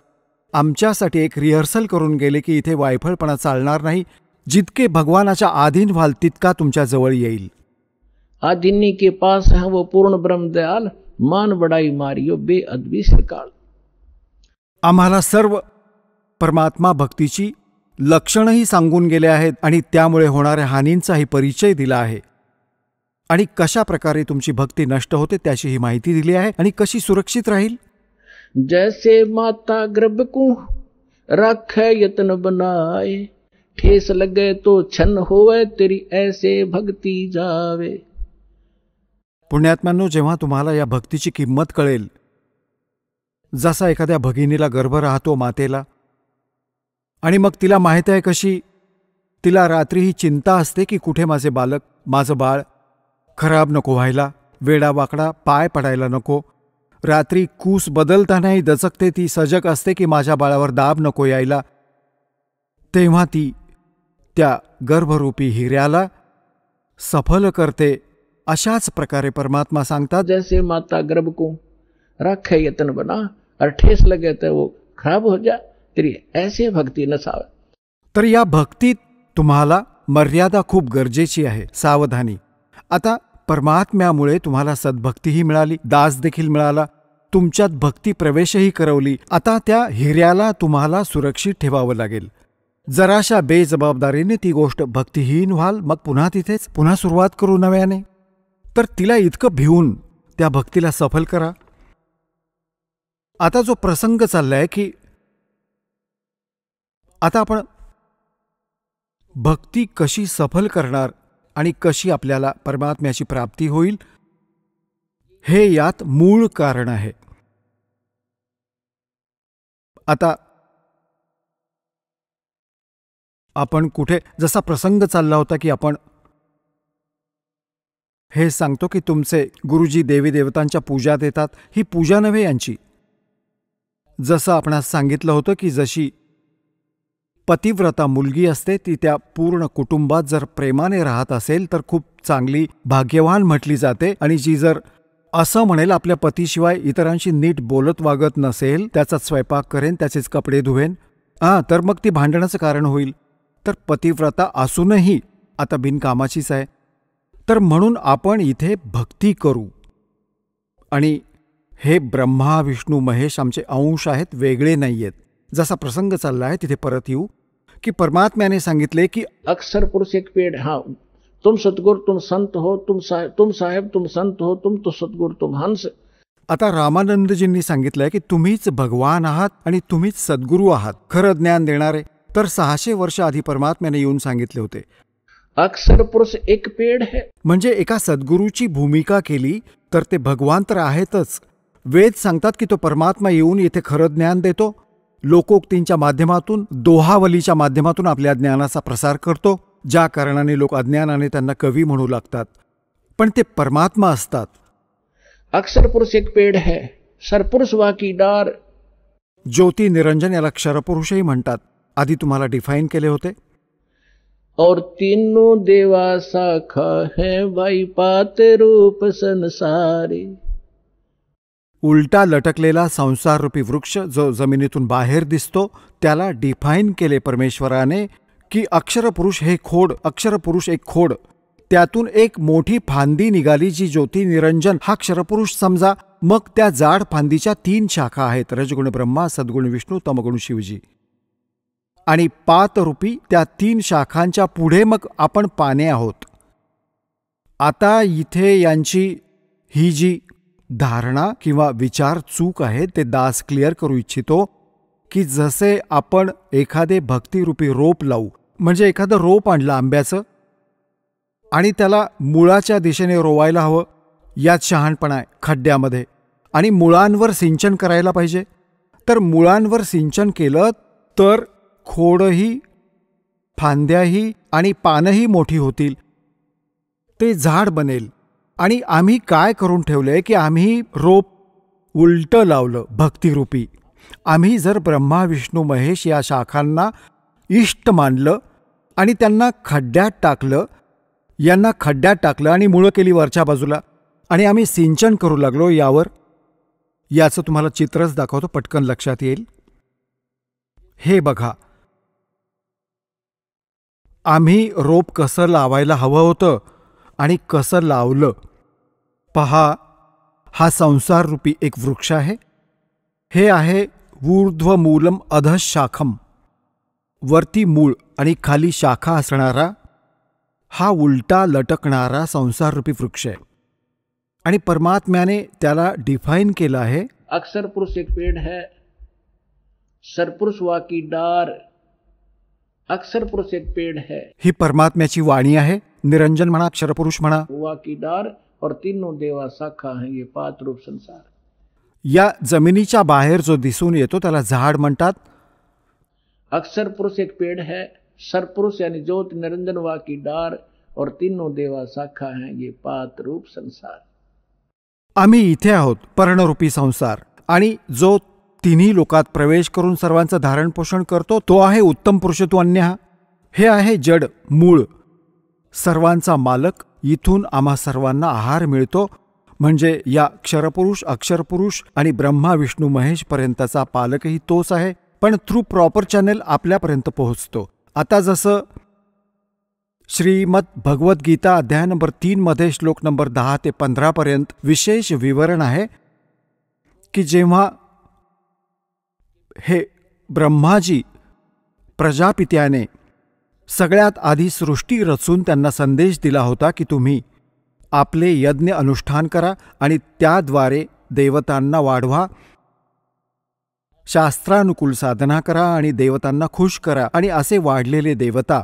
आमच्यासाठी एक रिहर्सल करून गेले की इथे वायफळपणा चालणार नाही. जितके भगवानाच्या आधीन व्हाल तितका तुमच्या जवळ येईल. आदिनी के पास है वो पूर्ण ब्रह्म दयाल, मान बड़ाई मारियो बेअदबी श्रीकाल. आम्हाला सर्व परमात्मा भक्तीची लक्षणंही सांगून गेले आहेत आणि त्यामुळे होणाऱ्या हानींचाही परिचय दिला आहे आणि कशा प्रकारे तुमची भक्ती नष्ट होते त्याचीही माहिती दिली आहे आणि कशी सुरक्षित राहील. जैसे माता गर्भ को राखे यत्न बनाए, ठेस लगे तो छन होवे तेरी ऐसे भक्ती जावे. पुण्यात्म्यांनो, जेव्हा तुम्हाला या भक्तीची किंमत कळेल, जसा एखाद्या भगिनीला गर्भ राहतो मातेला, आणि मग तिला माहीत आहे कशी, तिला रात्री ही चिंता असते की कुठे माझे बालक, माझं बाळ खराब नको व्हायला, वेडावाकडा पाय पडायला नको. रात्री कूस बदलतानाही दचकते ती, सजग असते की माझ्या बाळावर दाब नको यायला. तेव्हा ती त्या गर्भरूपी हिऱ्याला सफल करते. अशाच प्रकारे परमात्मा सांगतात, जैसे माता गर्भ को राखे यत्न बना, और ठेस लगे तो वो खराब हो जा, तेरी ऐसे भक्ती नसावे. तर या भक्तीत तुम्हाला मर्यादा खूप गरजेची आहे, सावधानी. आता परमात्म्यामुळे तुम्हाला सद्भक्तीही मिळाली, दास देखील मिळाला, तुमच्यात भक्ती प्रवेशही करवली. आता त्या हिऱ्याला तुम्हाला सुरक्षित ठेवावं लागेल. जराशा बेजबाबदारीने ती गोष्ट भक्तिहीन व्हाल, मग पुन्हा तिथेच पुन्हा सुरुवात करू नव्याने. तर तिला इतकं भिवून त्या भक्तीला सफल करा. आता जो प्रसंग चाललाय की आता आपण भक्ती कशी सफल करणार आणि कशी आपल्याला परमात्म्याची प्राप्ती होईल, हे यात मूळ कारण आहे. आता आपण कुठे, जसा प्रसंग चालला होता की आपण हे सांगतो की तुमचे गुरुजी देवी देवतांच्या पूजा देतात, ही पूजा नव्हे यांची. जसं आपणास सांगितलं होतं की जशी पतिव्रता मुलगी असते ती त्या पूर्ण कुटुंबात जर प्रेमाने राहत असेल तर खूप चांगली भाग्यवान म्हटली जाते, आणि जी जर असं म्हणेल आपल्या पतीशिवाय इतरांशी नीट बोलत वागत नसेल, त्याचाच स्वयंपाक करेन, त्याचेच कपडे धुवेन, तर मग ती भांडणाचं कारण होईल. तर पतिव्रता असूनही आता बिनकामाचीच आहे. तर म्हणून आपण इथे भक्ती करू. आणि हे ब्रह्मा विष्णू महेश आमचे अंश आहेत, वेगळे नाही आहेत. जसा प्रसंग चालला आहे तिथे परत येऊ की परमात्म्याने सांगितले की अक्सर पुरुष एक पेड़. हाँ, तुम सतगुरु तुम संत हो, तुम साहेब तुम संत हो, तुम तो सतगुरु तुम हंस. आता रामानंदजींनी सांगितलंय की तुम्हीच भगवान आहात आणि तुम्हीच सद्गुरू आहात, खरं ज्ञान देणारे. तर 600 वर्ष आधी परमात्म्याने येऊन सांगितले होते. अक्सर पुरुष एक पेड़ है. म्हणजे एका सद्गुरूची भूमिका केली तर ते भगवान तर आहेतच. वेद सांगतात की तो परमात्मा येऊन येथे खरं ज्ञान देतो, लोकोक्तींच्या माध्यमातून, दोहावलीच्या माध्यमातून आपल्या ज्ञानाचा प्रसार करतो, ज्या कारणाने लोक अज्ञानाने त्यांना कवी म्हणू लागतात. पण ते परमात्मा असतात. अक्सर पुरुष एक पेड़ है, सरपुरुष वाकी डार. ज्योती निरंजन याला क्षरपुरुषही म्हणतात. आधी तुम्हाला डिफाईन केले होते. और तीनों देवा शाखा है भाई पाते रूप संसारी. उलटा लटकलेला संसार रूपी वृक्ष जो जमिनीतून बाहेर दिसतो त्याला डिफाईन केले परमेश्वराने की अक्षरपुरुष हे खोड, अक्षरपुरुष एक खोड, त्यातून एक मोठी फांदी निघाली जी ज्योती निरंजन हा क्षरपुरुष समजा. मग त्या जाड फांदीच्या 3 शाखा आहेत, रजगुण ब्रह्मा, सद्गुण विष्णू, तमगुण शिवजी. आणि पातरूपी त्या 3 शाखांच्या पुढे मग आपण पाने आहोत. आता इथे यांची ही जी धारणा किंवा विचार चूक आहे ते दास क्लिअर करू इच्छितो की जसे आपण एखादे भक्तिरूपी रोप लावू, म्हणजे एखादं रोप आणलं आंब्याचं आणि त्याला मुळाच्या दिशेने रोवायला हवं, यात शहाणपणा आहे खड्ड्यामध्ये. आणि मुळांवर सिंचन करायला पाहिजे. तर मुळांवर सिंचन केलं तर खोडही, फांद्याही आणि पानंही मोठी होतील, ते झाड बनेल. आणि आम्ही काय करून ठेवलंय की आम्ही रोप उलटं लावलं भक्तिरूपी. आम्ही जर ब्रह्मा विष्णू महेश या शाखांना इष्ट मानलं आणि त्यांना खड्ड्यात टाकलं, यांना खड्ड्यात टाकलं आणि मुळं केली वरच्या बाजूला, आणि आम्ही सिंचन करू लागलो यावर. याचं तुम्हाला चित्रच दाखवतो, पटकन लक्षात येईल. हे बघा, आम्ही रोप कसं लावायला हवं होतं आणि कसं लावलं पहा. हा संसार रूपी एक वृक्ष आहे. हे आहे ऊर्ध्वमूलम अधशाखम, वरती मूळ आणि खाली शाखा असणारा हा उलटा लटकणारा संसार रूपी वृक्ष आहे. आणि परमात्म्याने त्याला डिफाईन केलं आहे. अक्सर पुरुष एक पेड़ है, सरपुरुष वाकी डार. अक्सर पुरुष एक पेड़ है. ही परमात्म्याची वाणी आहे. निरंजन म्हणा, क्षरपुरुष म्हणा. वाकी डार और तीनों देवा शाखा है ये पात रूप संसार. या जमिनीच्या बाहेर जो दिसून येतो त्याला झाड म्हणतात. अक्सर पुरुष एक पेड़ है, सरपुरुष यानी ज्योति निरंजन वाकी डार और तीनों देवा शाखा है ये पात रूप संसार. आम्ही इथे आहोत, पर्णरूपी संसार, आणि जो तिन्ही लोकात प्रवेश करून सर्वांचं धारण पोषण करतो तो आहे उत्तम पुरुषत्व अन्य. हे आहे जड मूळ, सर्वांचा मालक. इथून आम्हा सर्वांना आहार मिळतो. म्हणजे या क्षरपुरुष, अक्षरपुरुष आणि ब्रह्मा विष्णू महेश पर्यंतचा पालकही तोच आहे, पण थ्रू प्रॉपर चॅनेल आपल्यापर्यंत पोहोचतो. आता जसं श्रीमद भगवद्गीता अध्याय नंबर 3 मध्ये श्लोक नंबर 10 ते 15 पर्यंत विशेष विवरण आहे की जेव्हा हे ब्रह्माजी प्रजापित्याने सगळ्यात आधी सृष्टी रचून त्यांना संदेश दिला होता की तुम्ही आपले यज्ञ अनुष्ठान करा आणि त्याद्वारे देवतांना वाढवा, शास्त्रानुकूल साधना करा आणि देवतांना खुश करा. आणि असे वाढलेले देवता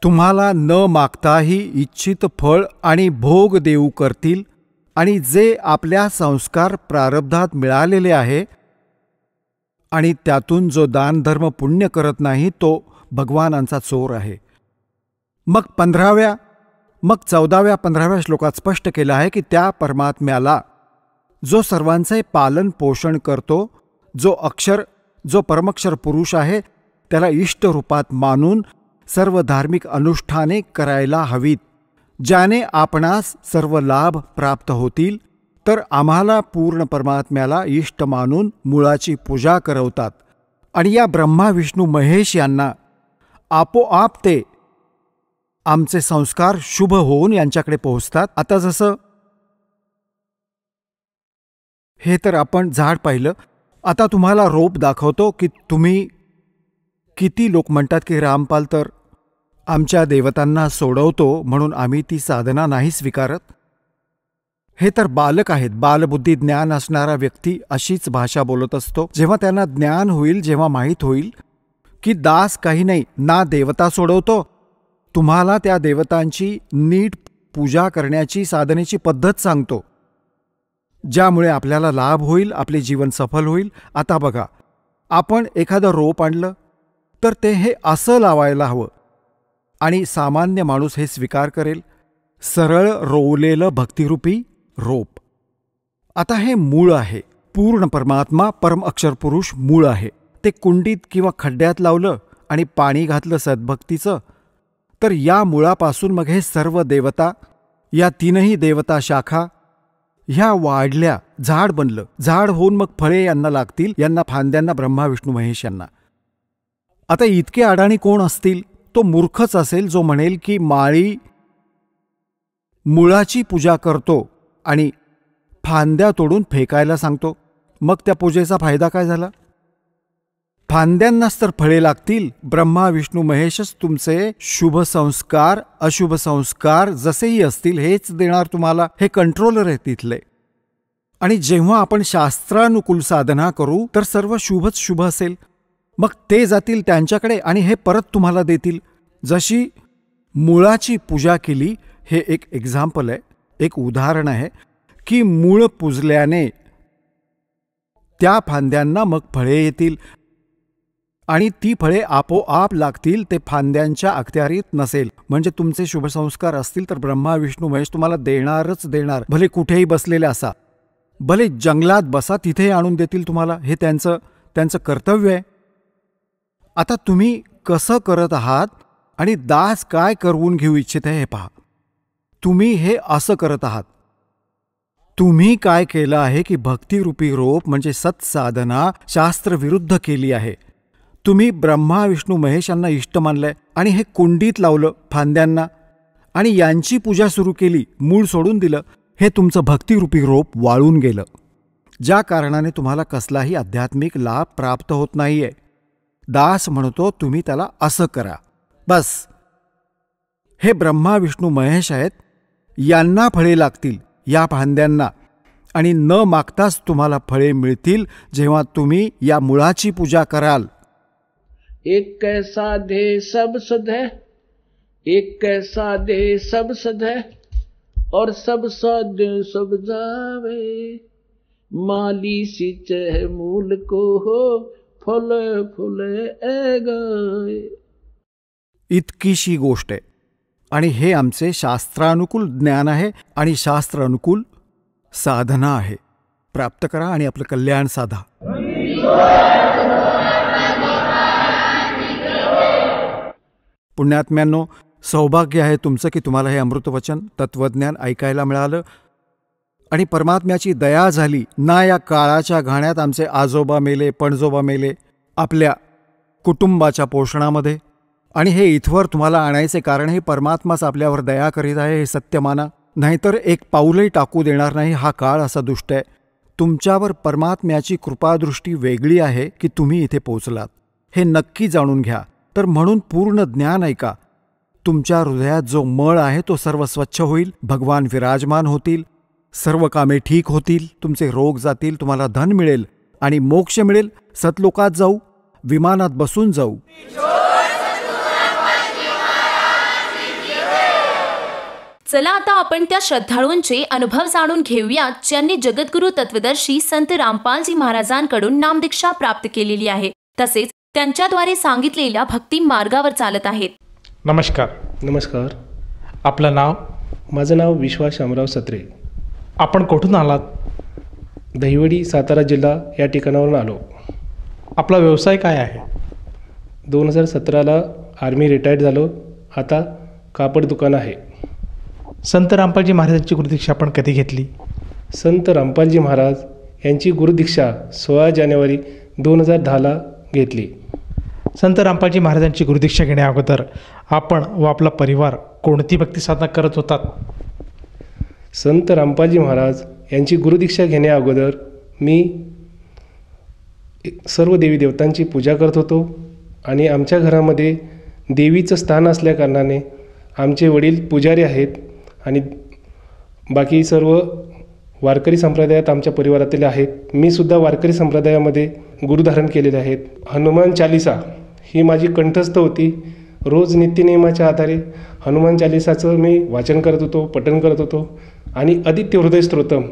तुम्हाला न मागताही इच्छित फळ आणि भोग देऊ करतील. आणि जे आपल्या संस्कार प्रारब्धात मिळालेले आहे आणि त्यातून जो दानधर्म पुण्य करत नाही तो भगवानांचा चोर आहे. मग 15व्या, मग 14व्या, 15व्या श्लोकात स्पष्ट केलं आहे की त्या परमात्म्याला जो सर्वांचे पालन पोषण करतो, जो अक्षर, जो परमक्षर पुरुष आहे, त्याला इष्ट रूपात मानून सर्व धार्मिक अनुष्ठाने करायला हवीत, ज्याने आपणास सर्व लाभ प्राप्त होतील. तर आम्हाला पूर्ण परमात्म्याला इष्ट मानून मुळाची पूजा करवतात आणि या ब्रह्मा विष्णू महेश यांना आपोआप ते आमचे संस्कार शुभ होऊन यांच्याकडे पोहोचतात. आता जसं हे तर आपण झाड पाहिलं, आता तुम्हाला रोप दाखवतो की तुम्ही किती लोक म्हणतात की रामपाल तर आमच्या देवतांना सोडवतो म्हणून आम्ही ती साधना नाही स्वीकारत. हे तर बालक आहेत, बालबुद्धी ज्ञान असणारा व्यक्ती अशीच भाषा बोलत असतो. जेव्हा त्यांना ज्ञान होईल, जेव्हा माहीत होईल की दास काही नाही, ना देवता सोडवतो, तुम्हाला त्या देवतांची नीट पूजा करण्याची साधनेची पद्धत सांगतो, ज्यामुळे आपल्याला लाभ होईल, आपले जीवन सफल होईल. आता बघा, आपण एखादं रोप आणलं तर ते हे असं लावायला हवं आणि सामान्य माणूस हे स्वीकार करेल, सरळ रोवलेलं भक्तिरूपी रोप. आता हे मूळ आहे, पूर्ण परमात्मा परम अक्षर पुरुष मूळ आहे. ते कुंडीत किंवा खड्ड्यात लावलं आणि पाणी घातलं सद्भक्तीचं, तर या मुळापासून मग हे सर्व देवता, या तीनही देवता शाखा ह्या वाढल्या, झाड बनलं. झाड होऊन मग फळे यांना लागतील, यांना फांद्यांना ब्रह्मा विष्णू महेश यांना. आता इतके अडाणी कोण असतील? तो मूर्खच असेल जो म्हणेल की माळी मुळाची पूजा करतो आणि फांद्या तोडून फेकायला सांगतो. मग त्या पूजेचा फायदा काय झाला? फांद्यांनाच तर फळे लागतील. ब्रह्मा विष्णू महेशच तुमचे शुभ संस्कार अशुभ संस्कार जसेही असतील हेच देणार तुम्हाला. हे कंट्रोलर आहे तिथले. आणि जेव्हा आपण शास्त्रानुकूल साधना करू तर सर्व शुभच शुभ असेल. मग ते जातील त्यांच्याकडे आणि हे परत तुम्हाला देतील. जशी मुळाची पूजा केली, हे एक एक्झाम्पल आहे, एक उदाहरण आहे की मूळ पुजल्याने त्या फांद्यांना मग फळे येतील आणि ती फळे आपोआप लागतील. ते फांद्यांच्या अखत्यारीत नसेल. म्हणजे तुमचे शुभसंस्कार असतील तर ब्रह्मा विष्णू महेश तुम्हाला देणारच देणार. भले कुठेही बसलेले असा, भले जंगलात बसा, तिथे आणून देतील तुम्हाला. हे त्यांचं कर्तव्य आहे. आता तुम्ही कसं करत आहात आणि दास काय करवून घेऊ इच्छित आहे हे पहा. तुम्ही हे असं करत आहात. तुम्ही काय केलं आहे की भक्तिरूपी रोप म्हणजे सत्साधना शास्त्रविरुद्ध केली आहे. तुम्ही ब्रह्मा विष्णू महेश यांना इष्ट मानलंय आणि हे कुंडीत लावलं फांद्यांना आणि यांची पूजा सुरू केली, मूळ सोडून दिलं. हे तुमचं भक्तिरूपी रोप वाळून गेलं, ज्या कारणाने तुम्हाला कसलाही आध्यात्मिक लाभ प्राप्त होत नाहीये. दास म्हणतो तुम्ही त्याला असं करा बस. हे ब्रह्मा विष्णू महेश आहेत, यांना फळे लागतील या फांद्यांना आणि न मागताच तुम्हाला फळे मिळतील जेव्हा तुम्ही या मुळाची पूजा कराल. एक कैसा दे सब सधै, एक कैसा दे सब सधै, और सब साध्य सब जावे, माली सिंचै मूल को हो, फुले फुले गाय. इतकीशी गोष्ट आहे आणि हे आमचे शास्त्रानुकूल ज्ञान आहे आणि शास्त्रानुकूल साधना आहे. प्राप्त करा आणि आपलं कल्याण साधा. पुण्यात्म्यांनो, सौभाग्य आहे तुमचं की तुम्हाला हे अमृतवचन तत्वज्ञान ऐकायला मिळालं आणि परमात्म्याची दया झाली ना. या काळाच्या घाण्यात आमचे आजोबा मेले, पणजोबा मेले आपल्या कुटुंबाच्या पोषणामध्ये, आणि हे इथवर तुम्हाला आणायचे कारण हे परमात्माच आपल्यावर दया करीत आहे, हे सत्य माना. नाहीतर एक पाऊलही टाकू देणार नाही. हा काळ असा दुष्ट आहे. तुमच्यावर परमात्म्याची कृपादृष्टी वेगळी आहे की तुम्ही इथे पोचलात, हे नक्की जाणून घ्या. तर म्हणून पूर्ण ज्ञान ऐका. तुमच्या हृदयात जो मळ आहे तो सर्व स्वच्छ होईल, भगवान विराजमान होतील, सर्व कामे ठीक होतील, तुमचे रोग जातील, तुम्हाला धन मिळेल आणि मोक्ष मिळेल. सतलोकात जाऊ, विमानात बसून जाऊ. चला आता आपण त्या श्रद्धाळूंचे अनुभव जाणून घेऊयात ज्यांनी जगद्गुरु तत्वदर्शी संत रामपालजी महाराजांकडून नामदीक्षा प्राप्त केलेली आहे, तसेच त्यांच्याद्वारे सांगितलेल्या भक्ती मार्गावर चालत आहेत. नमस्कार. नमस्कार. आपलं नाव? माझं नाव विश्वास शामराव सत्रे. आपण कुठून आलात? दहिवडी, सातारा जिल्हा या ठिकाणावरून आलो. आपला व्यवसाय काय आहे? 2017ला आर्मी रिटायर्ड झालो. आता कापड दुकान आहे. संत रामपालजी महाराजांची गुरुदीक्षा आपण कधी घेतली? संत रामपालजी महाराज यांची गुरुदीक्षा 16 जानेवारी 2010ला घेतली. संत रामपालजी महाराजांची गुरुदीक्षा घेण्या अगोदर आपण व आपला परिवार कोणती भक्ती साधना करत होतात? संत रामपालजी महाराज यांची गुरुदीक्षा घेण्या अगोदर मी सर्व देवी देवतांची पूजा करत होतो आणि आमच्या घरामध्ये देवीचं स्थान असल्याकारणाने आमचे वडील पुजारी आहेत आणि बाकी सर्व वारकरी संप्रदायात आमच्या परिवारातील आहेत. मी सुद्धा वारकरी संप्रदायामध्ये गुरुधारण केलेले आहेत. हनुमान चालिसा ही माझी कंठस्थ होती. रोज नित्यनियमाच्या आधारे हनुमान चालिसाचं मी वाचन करत होतो, पठण करत होतो आणि आदित्य हृदय स्तोत्रम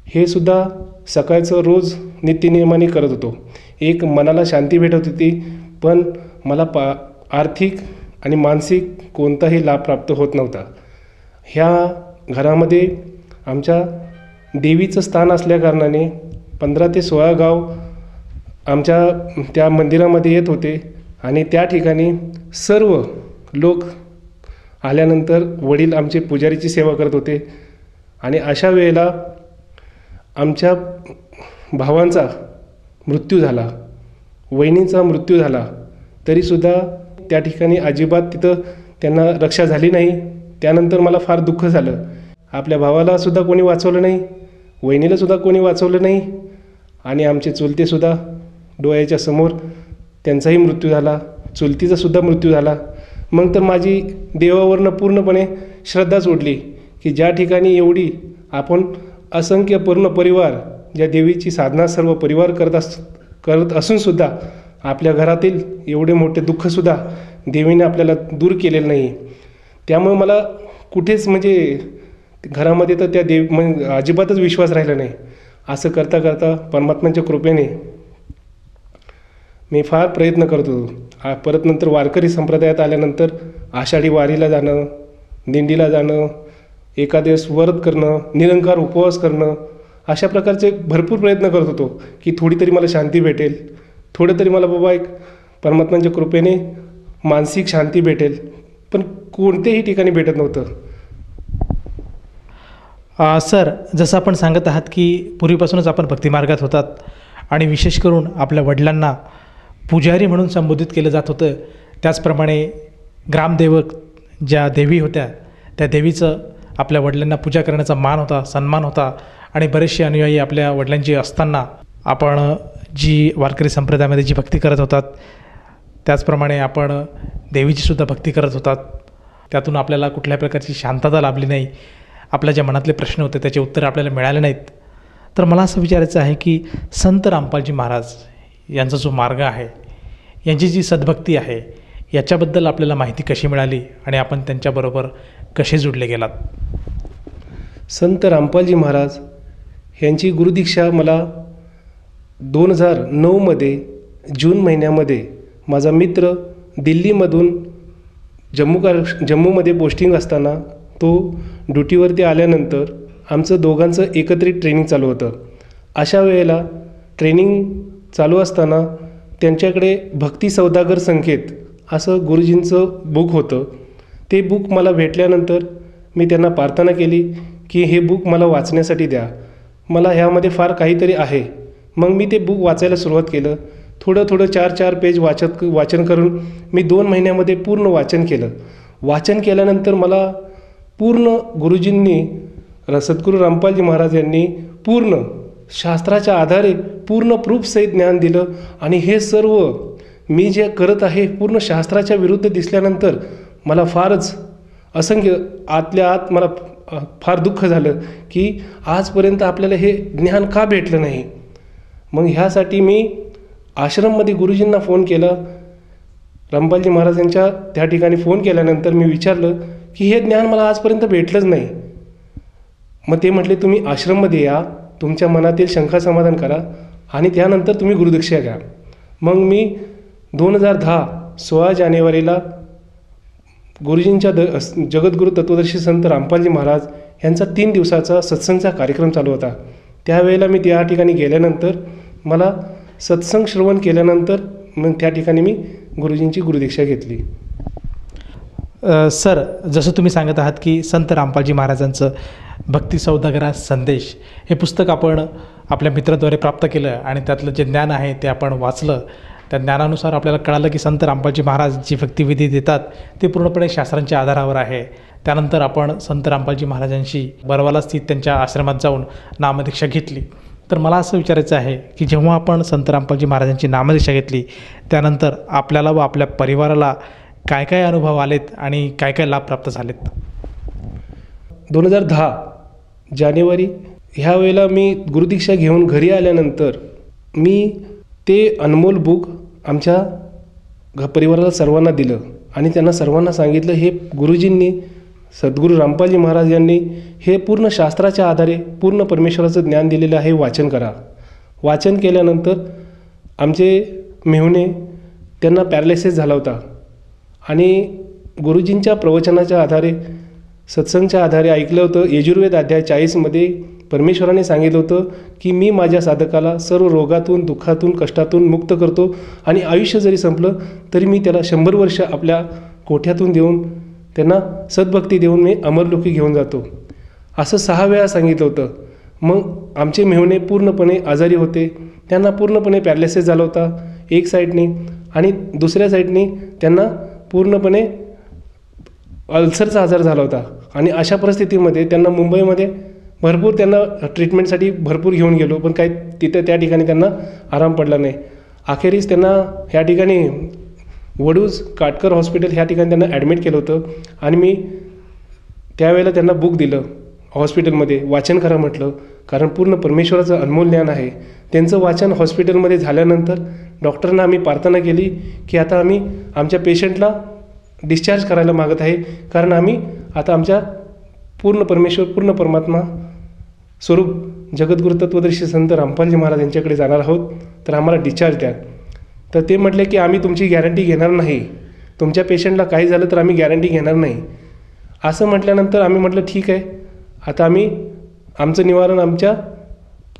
हे सुद्धा सकाळचं रोज नित्यनियमाने करत होतो. एक मनाला शांती भेटत होती, पण मला आर्थिक आणि मानसिक कोणताही लाभ प्राप्त होत नव्हता. ह्या घरामध्ये आमच्या देवीचं स्थान असल्याकारणाने 15 ते 16 गाव आमच्या त्या मंदिरामध्ये येत होते आणि त्या ठिकाणी सर्व लोक आल्यानंतर वडील आमचे पुजारीची सेवा करत होते आणि अशा वेळेला आमच्या भावांचा मृत्यू झाला, वहिनींचा मृत्यू झाला, तरीसुद्धा त्या ठिकाणी अजिबात तिथं त्यांना रक्षा झाली नाही. त्यानंतर मला फार दुःख झालं. आपल्या भावाला सुद्धा कोणी वाचवलं नाही, वहिनीला सुद्धा कोणी वाचवलं नाही आणि आमचे चुलतेसुद्धा डोळ्याच्या समोर त्यांचाही मृत्यू झाला, चुलतीचा सुद्धा मृत्यू झाला. मग तर माझी देवावरनं पूर्णपणे श्रद्धाच उडली की ज्या ठिकाणी एवढी आपण असंख्य पूर्ण परिवार ज्या देवीची साधना सर्व परिवार करत असूनसुद्धा आपल्या घरातील एवढे मोठे दुःखसुद्धा देवीने आपल्याला दूर केलेलं नाही. त्यामुळे मला कुठेच म्हणजे घरामध्ये तर त्या म्हणजे अजिबातच विश्वास राहिला नाही. असं करता करता परमात्म्याच्या कृपेने मी फार प्रयत्न करत होतो. परत नंतर वारकरी संप्रदायात आल्यानंतर आषाढी वारीला जाणं, दिंडीला जाणं, एकादश व्रत करणं, निरंकार उपवास करणं, अशा प्रकारचे भरपूर प्रयत्न करत होतो की थोडी तरी मला शांती भेटेल, थोडं तरी मला बाबा एक परमात्म्याच्या कृपेने मानसिक शांती भेटेल. पण कोणत्याही ठिकाणी भेटत नव्हतं. सर, जसं आपण सांगत आहात की पूर्वीपासूनच आपण भक्तिमार्गात होतात आणि विशेष करून आपल्या वडिलांना पुजारी म्हणून संबोधित केलं जात होतं. त्याचप्रमाणे ग्रामदेवक ज्या देवी होत्या त्या देवीचं आपल्या वडिलांना पूजा करण्याचा मान होता, सन्मान होता आणि बरेचसे अनुयायी आपल्या वडिलांची असताना आपण जी वारकरी संप्रदायामध्ये जी भक्ती करत होतात त्याचप्रमाणे आपण देवीचीसुद्धा भक्ती करत होतात. त्यातून आपल्याला कुठल्या प्रकारची शांतता लाभली नाही. आपल्या ज्या मनातले प्रश्न होते त्याचे उत्तर आपल्याला मिळाले नाहीत. तर मला असं विचारायचं आहे की संत रामपालजी महाराज यांचा जो मार्ग आहे, यांची जी सद्भक्ती आहे, याच्याबद्दल आपल्याला माहिती कशी मिळाली आणि आपण त्यांच्याबरोबर कसे जुडले गेलात? संत रामपालजी महाराज यांची गुरुदीक्षा मला 2009मध्ये जून महिन्यामध्ये माझा मित्र दिल्लीमधून जम्मूमध्ये पोस्टिंग असताना तो ड्युटीवरती आल्यानंतर आमचं दोघांचं एकत्रित ट्रेनिंग चालू होतं. अशा वेळेला ट्रेनिंग चालू असताना त्यांच्याकडे भक्ती सौदागर संकेत असं गुरुजींचं बुक होतं. ते बुक मला भेटल्यानंतर मी त्यांना प्रार्थना केली की हे बुक मला वाचण्यासाठी द्या, मला ह्यामध्ये फार काहीतरी आहे. मग मी ते बुक वाचायला सुरुवात केलं. थोडं 4-4 पेज वाचन करून मी 2 महिन्यामध्ये पूर्ण वाचन केलं. वाचन केल्यानंतर मला पूर्ण गुरुजींनी सद्गुरू रामपालजी महाराज यांनी पूर्ण शास्त्राच्या आधारे पूर्ण प्रूफसहित ज्ञान दिलं आणि हे सर्व मी जे करत आहे पूर्ण शास्त्राच्या विरुद्ध दिसल्यानंतर मला फारच असंख्य आतल्या आत मला फार दुःख झालं की आजपर्यंत आपल्याला हे ज्ञान का भेटलं नाही. मग ह्यासाठी मी आश्रममध्ये गुरुजींना फोन केला. रामपालजी महाराजांच्या त्या ठिकाणी फोन केल्यानंतर मी विचारलं की हे ज्ञान मला आजपर्यंत भेटलंच नाही. मग ते म्हटले तुम्ही आश्रममध्ये या, तुमच्या मनातील शंका समाधान करा आणि त्यानंतर तुम्ही गुरुदीक्षा घ्या. मग मी 2010 16 जानेवारीला गुरुजींच्या जगद्गुरू तत्वदर्शी संत रामपालजी महाराज यांचा 3 दिवसाचा सत्संगचा कार्यक्रम चालू होता. त्यावेळेला मी त्या ठिकाणी गेल्यानंतर मला सत्संग श्रवण केल्यानंतर मग त्या ठिकाणी मी गुरुजींची गुरुदीक्षा घेतली. सर, जसं तुम्ही सांगत आहात की संत रामपालजी महाराजांचं भक्ती सौदागरा संदेश हे पुस्तक आपण आपल्या मित्राद्वारे प्राप्त केलं आणि त्यातलं जे ज्ञान आहे ते आपण वाचलं. त्या ज्ञानानुसार आपल्याला कळालं की संत रामपालजी महाराज जी भक्तिविधी देतात ते पूर्णपणे शास्त्रांच्या आधारावर आहे. त्यानंतर आपण संत रामपालजी महाराजांशी बरवाला स्थित त्यांच्या आश्रमात जाऊन नामदीक्षा घेतली. तर मला असं विचारायचं आहे की जेव्हा आपण संत रामपालजी महाराजांची नामदीक्षा घेतली त्यानंतर आपल्याला व आपल्या परिवाराला काय काय अनुभव आलेत आणि काय काय लाभ प्राप्त झालेत? 2010 जानेवारी ह्या वेळेला मी गुरुदीक्षा घेऊन घरी आल्यानंतर मी ते अनमोल बुक आमच्या परिवाराला सर्वांना दिलं आणि त्यांना सर्वांना सांगितलं, हे गुरुजींनी सद्गुरू रामपालजी महाराज यांनी हे पूर्ण शास्त्राच्या आधारे पूर्ण परमेश्वराचं ज्ञान दिलेलं आहे, वाचन करा. वाचन केल्यानंतर आमचे मेहुणे त्यांना पॅरालिसिस झाला होता आणि गुरुजींच्या प्रवचनाच्या आधारे सत्संगच्या आधारे ऐकलं होतं. यजुर्वेद अध्याय 40मध्ये परमेश्वराने सांगितलं होतं की मी माझ्या साधकाला सर्व रोगातून, दुःखातून, कष्टातून मुक्त करतो आणि आयुष्य जरी संपलं तरी मी त्याला 100 वर्ष आपल्या कोठ्यातून देऊन त्यांना सद्भक्ती देऊन मी अमरलोकी घेऊन जातो, असं 6 वेळा सांगितलं होतं. मग आमचे मेहुणे पूर्णपणे आजारी होते, त्यांना पूर्णपणे पॅरालिसिस झाला होता एक साईडने आणि दुसऱ्या साईडने त्यांना पूर्णपणे अल्सरचा आजार झाला होता. आणि अशा परिस्थितीमध्ये त्यांना मुंबईमध्ये भरपूर त्यांना ट्रीटमेंटसाठी भरपूर घेऊन गेलो, पण काही तिथं त्या ठिकाणी त्यांना आराम पडला नाही. अखेरीस त्यांना ह्या ठिकाणी वडूज काटकर हॉस्पिटल ह्या ठिकाणी त्यांना ॲडमिट केलं होतं आणि मी त्यावेळेला त्यांना बुक दिलं हॉस्पिटलमध्ये, वाचन करा म्हटलं, कारण पूर्ण परमेश्वराचं अनमोल ज्ञान आहे. त्यांचं वाचन हॉस्पिटलमध्ये झाल्यानंतर डॉक्टरांना आम्ही प्रार्थना केली की आता आम्ही आमच्या पेशंटला डिस्चार्ज करायला मागत आहे, कारण आम्ही आता आमच्या पूर्ण परमेश्वर, पूर्ण परमात्मा स्वरूप जगद्गुरु तत्वदर्शी संत रामपालजी महाराज यांच्याकडे जाणार आहोत, तर आम्हाला डिस्चार्ज द्या. तर ते म्हटले की आम्ही तुमची गॅरंटी घेणार नाही, तुमच्या पेशंटला काही झालं तर आम्ही गॅरंटी घेणार नाही. असं म्हटल्यानंतर आम्ही म्हटलं ठीक आहे, आता आम्ही आमचं निवारण आमच्या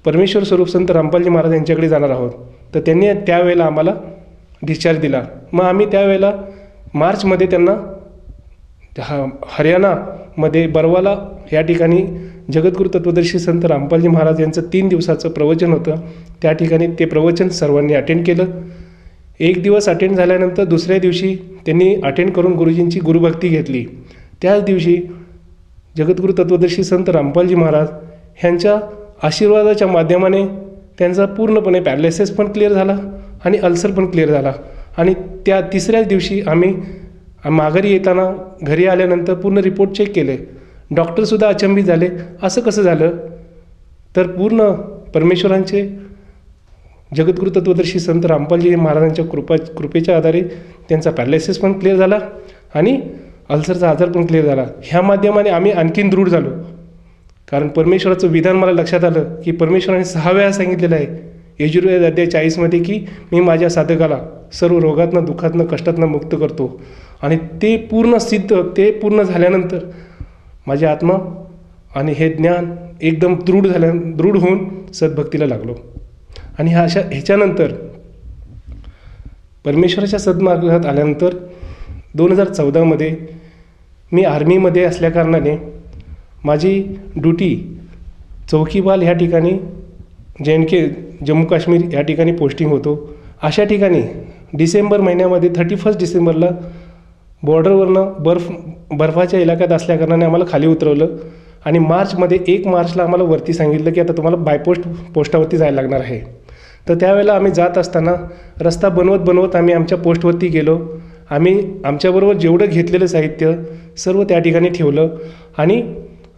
परमेश्वर स्वरूप संत रामपालजी महाराज यांच्याकडे जाणार आहोत. तर त्यांनी त्यावेळेला आम्हाला डिस्चार्ज दिला. मग आम्ही त्यावेळेला मार्चमध्ये त्यांना हरियाणामध्ये बरवाला या ठिकाणी जगद्गुरु तत्वदर्शी संत रामपालजी महाराज यांचं 3 दिवसाचं प्रवचन होतं. त्या ठिकाणी ते प्रवचन सर्वांनी अटेंड केलं. 1 दिवस अटेंड झाल्यानंतर दुसऱ्या दिवशी त्यांनी अटेंड करून गुरुजींची गुरुभक्ती घेतली. त्याच दिवशी जगद्गुरु तत्वदर्शी संत रामपालजी महाराज ह्यांच्या आशीर्वादाच्या माध्यमाने त्यांचा पूर्णपणे पॅरालिसिस पण क्लिअर झाला आणि अल्सर पण क्लिअर झाला. आणि त्या तिसऱ्याच दिवशी आम्ही माघारी येताना घरी आल्यानंतर पूर्ण रिपोर्ट चेक केले. डॉक्टरसुद्धा अचंबित झाले, असं कसं झालं? तर पूर्ण परमेश्वरांचे जगद्गुरु तत्वदर्शी संत रामपालजी महाराजांच्या कृपेच्या आधारे त्यांचा पॅरालिसिस पण क्लिअर झाला आणि अल्सरचा आजार पण क्लिअर झाला. ह्या माध्यमाने आम्ही आणखीन दृढ झालो, कारण परमेश्वराचं विधान मला लक्षात आलं की परमेश्वराने 6 वेळा सांगितलेलं आहे यजुर्वेद अध्याय 40मध्ये की मी माझ्या साधकाला सर्व रोगातनं, दुःखातनं, कष्टातनं मुक्त करतो. आणि ते पूर्ण सिद्ध, ते पूर्ण झाल्यानंतर माझी आत्मा आणि हे ज्ञान एकदम दृढ होऊन सद्भक्तीला लागलो. आणि ह्याच्यानंतर परमेश्वराच्या सद्मार्गात आल्यानंतर 2014मध्ये मी आर्मीमध्ये असल्याकारणाने माझी ड्युटी चौकीबाल ह्या ठिकाणी JNK जम्मू काश्मीर या ठिकाणी पोस्टिंग होतो. अशा ठिकाणी डिसेंबर महिन्यामध्ये 31 डिसेंबरला बॉर्डरवरनं बर्फाच्या इलाक्यात असल्याकारणाने आम्हाला खाली उतरवलं आणि मार्चमध्ये 1 मार्चला आम्हाला वरती सांगितलं की आता तुम्हाला पोस्टावरती जायला लागणार आहे. तर त्यावेळेला आम्ही जात असताना रस्ता बनवत आम्ही आमच्या पोस्टवरती गेलो. आम्ही आमच्याबरोबर जेवढं घेतलेलं साहित्य सर्व त्या ठिकाणी ठेवलं आणि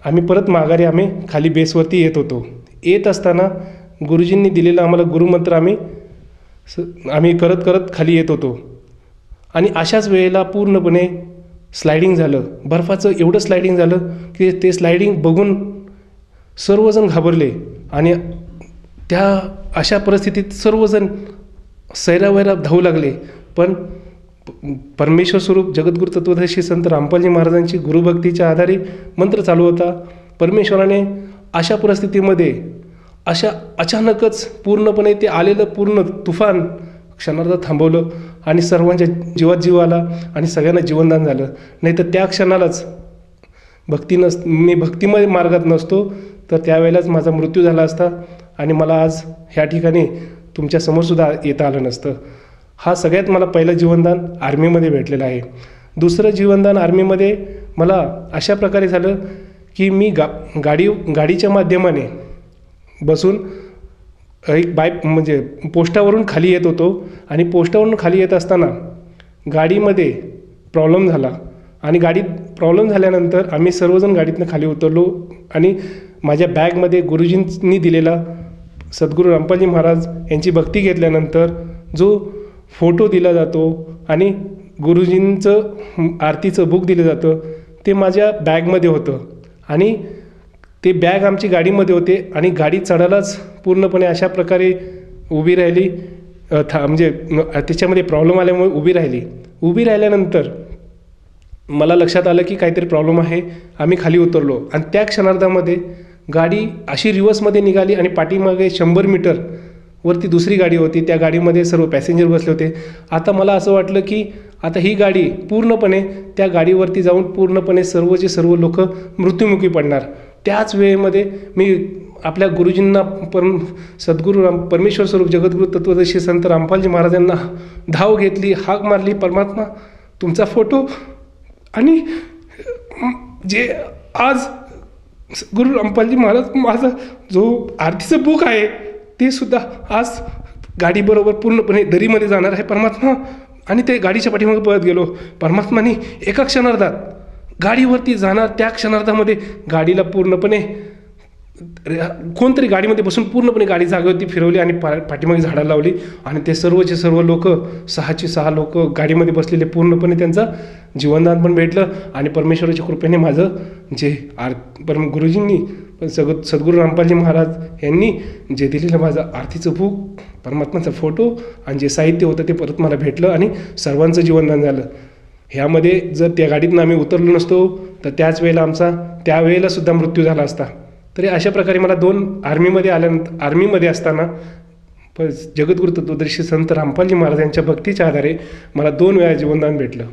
आम्ही परत माघारी आम्ही खाली बेसवरती येत होतो. येत असताना गुरुजींनी दिलेला आम्हाला गुरुमंत्र आम्ही करत खाली येत होतो. आणि अशाच वेळेला पूर्णपणे स्लायडिंग झालं, बर्फाचं एवढं स्लायडिंग झालं की ते स्लायडिंग बघून सर्वजण घाबरले. आणि त्या अशा परिस्थितीत सर्वजण सैरावैरा धावू लागले. पण परमेश्वर स्वरूप जगद्गुरु तत्वदर्शी संत रामपालजी महाराजांची गुरुभक्तीच्या आधारे मंत्र चालू होता. परमेश्वराने अशा परिस्थितीमध्ये अशा अचानकच पूर्णपणे ते आलेलं पूर्ण तुफान क्षणार्धात थांबवलं आणि सर्वांच्या जीवात जीव आला आणि सगळ्यांना जीवनदान झालं. नाही तर त्या क्षणालाच मी भक्तिमय मार्गात नसतो तर त्यावेळेलाच माझा मृत्यू झाला असता आणि मला आज ह्या ठिकाणी तुमच्या समोरसुद्धा येता आलं नसतं. हा सगळ्यात मला पहिलं जीवनदान आर्मीमध्ये भेटलेलं आहे. दुसरं जीवनदान आर्मीमध्ये मला अशा प्रकारे झालं की मी गाडीच्या माध्यमाने बसून एक म्हणजे पोस्टावरून खाली येत होतो आणि पोस्टावरून खाली येत असताना गाडीमध्ये प्रॉब्लेम झाला आणि गाडीत प्रॉब्लेम झाल्यानंतर आम्ही सर्वजण गाडीतनं खाली उतरलो आणि माझ्या बॅगमध्ये गुरुजींनी दिलेला सद्गुरू रामपालजी महाराज यांची भक्ती घेतल्यानंतर जो फोटो दिला जातो आणि गुरुजींचं आरतीचं बुक दिलं जातं ते माझ्या बॅगमध्ये होतं आणि ते बॅग आमची गाडीमध्ये होते आणि गाडी चढायलाच पूर्णपणे अशा प्रकारे उभी राहिली म्हणजे त्याच्यामध्ये प्रॉब्लेम आल्यामुळे उभी राहिल्यानंतर मला लक्षात आलं की काहीतरी प्रॉब्लेम आहे. आम्ही खाली उतरलो आणि त्या क्षणार्धामध्ये गाडी अशी रिव्हर्समध्ये निघाली आणि पाठीमागे 100 मीटर वरती दुसरी गाडी होती. त्या गाडीमध्ये सर्व पॅसेंजर बसले होते. आता मला असं वाटलं की आता ही गाडी पूर्णपणे त्या गाडीवरती जाऊन पूर्णपणे सर्वचे सर्व लोक मृत्युमुखी पडणार. त्याच वेळेमध्ये मी आपल्या गुरुजींना सद्गुरू परमेश्वर स्वरूप जगद्गुरू तत्वदर्शी संत रामपालजी महाराजांना धाव घेतली, हाक मारली, परमात्मा तुमचा फोटो आणि जे आज गुरु रामपालजी महाराज माझा जो आरतीचं बुक आहे ते सुद्धा आज गाडीबरोबर पूर्णपणे दरीमध्ये जाणार आहे परमात्मा. आणि ते गाडीच्या पाठीमागे पळत गेलो. परमात्माने एका क्षणार्धात गाडीवरती जाणार त्या क्षणार्धामध्ये गाडीला पूर्णपणे कोणतरी गाडीमध्ये बसून पूर्णपणे गाडी जागेवरती फिरवली आणि पाठीमागे झाडाला लावली आणि ते सर्वचे सर्व लोक 6 लोक गाडीमध्ये बसलेले पूर्णपणे त्यांचं जीवनदान पण भेटलं आणि परमेश्वराच्या कृपेने माझं जे गुरुजींनी सद्गुरू रामपालजी महाराज यांनी जे दिलेलं माझं आरतीचं बुक, परमात्माचा फोटो आणि जे साहित्य होतं ते परत मला भेटलं आणि सर्वांचं जीवनदान झालं. ह्यामध्ये जर त्या गाडीतनं आम्ही उतरलो नसतो तर त्याच वेळेला आमचा त्यावेळेला सुद्धा मृत्यू झाला असता. तरी अशा प्रकारे मला 2 आर्मीमध्ये असताना जगद्गुरू तत्वदर्शी संत रामपालजी महाराज यांच्या भक्तीच्या आधारे मला 2 वेळा जीवनदान भेटलं.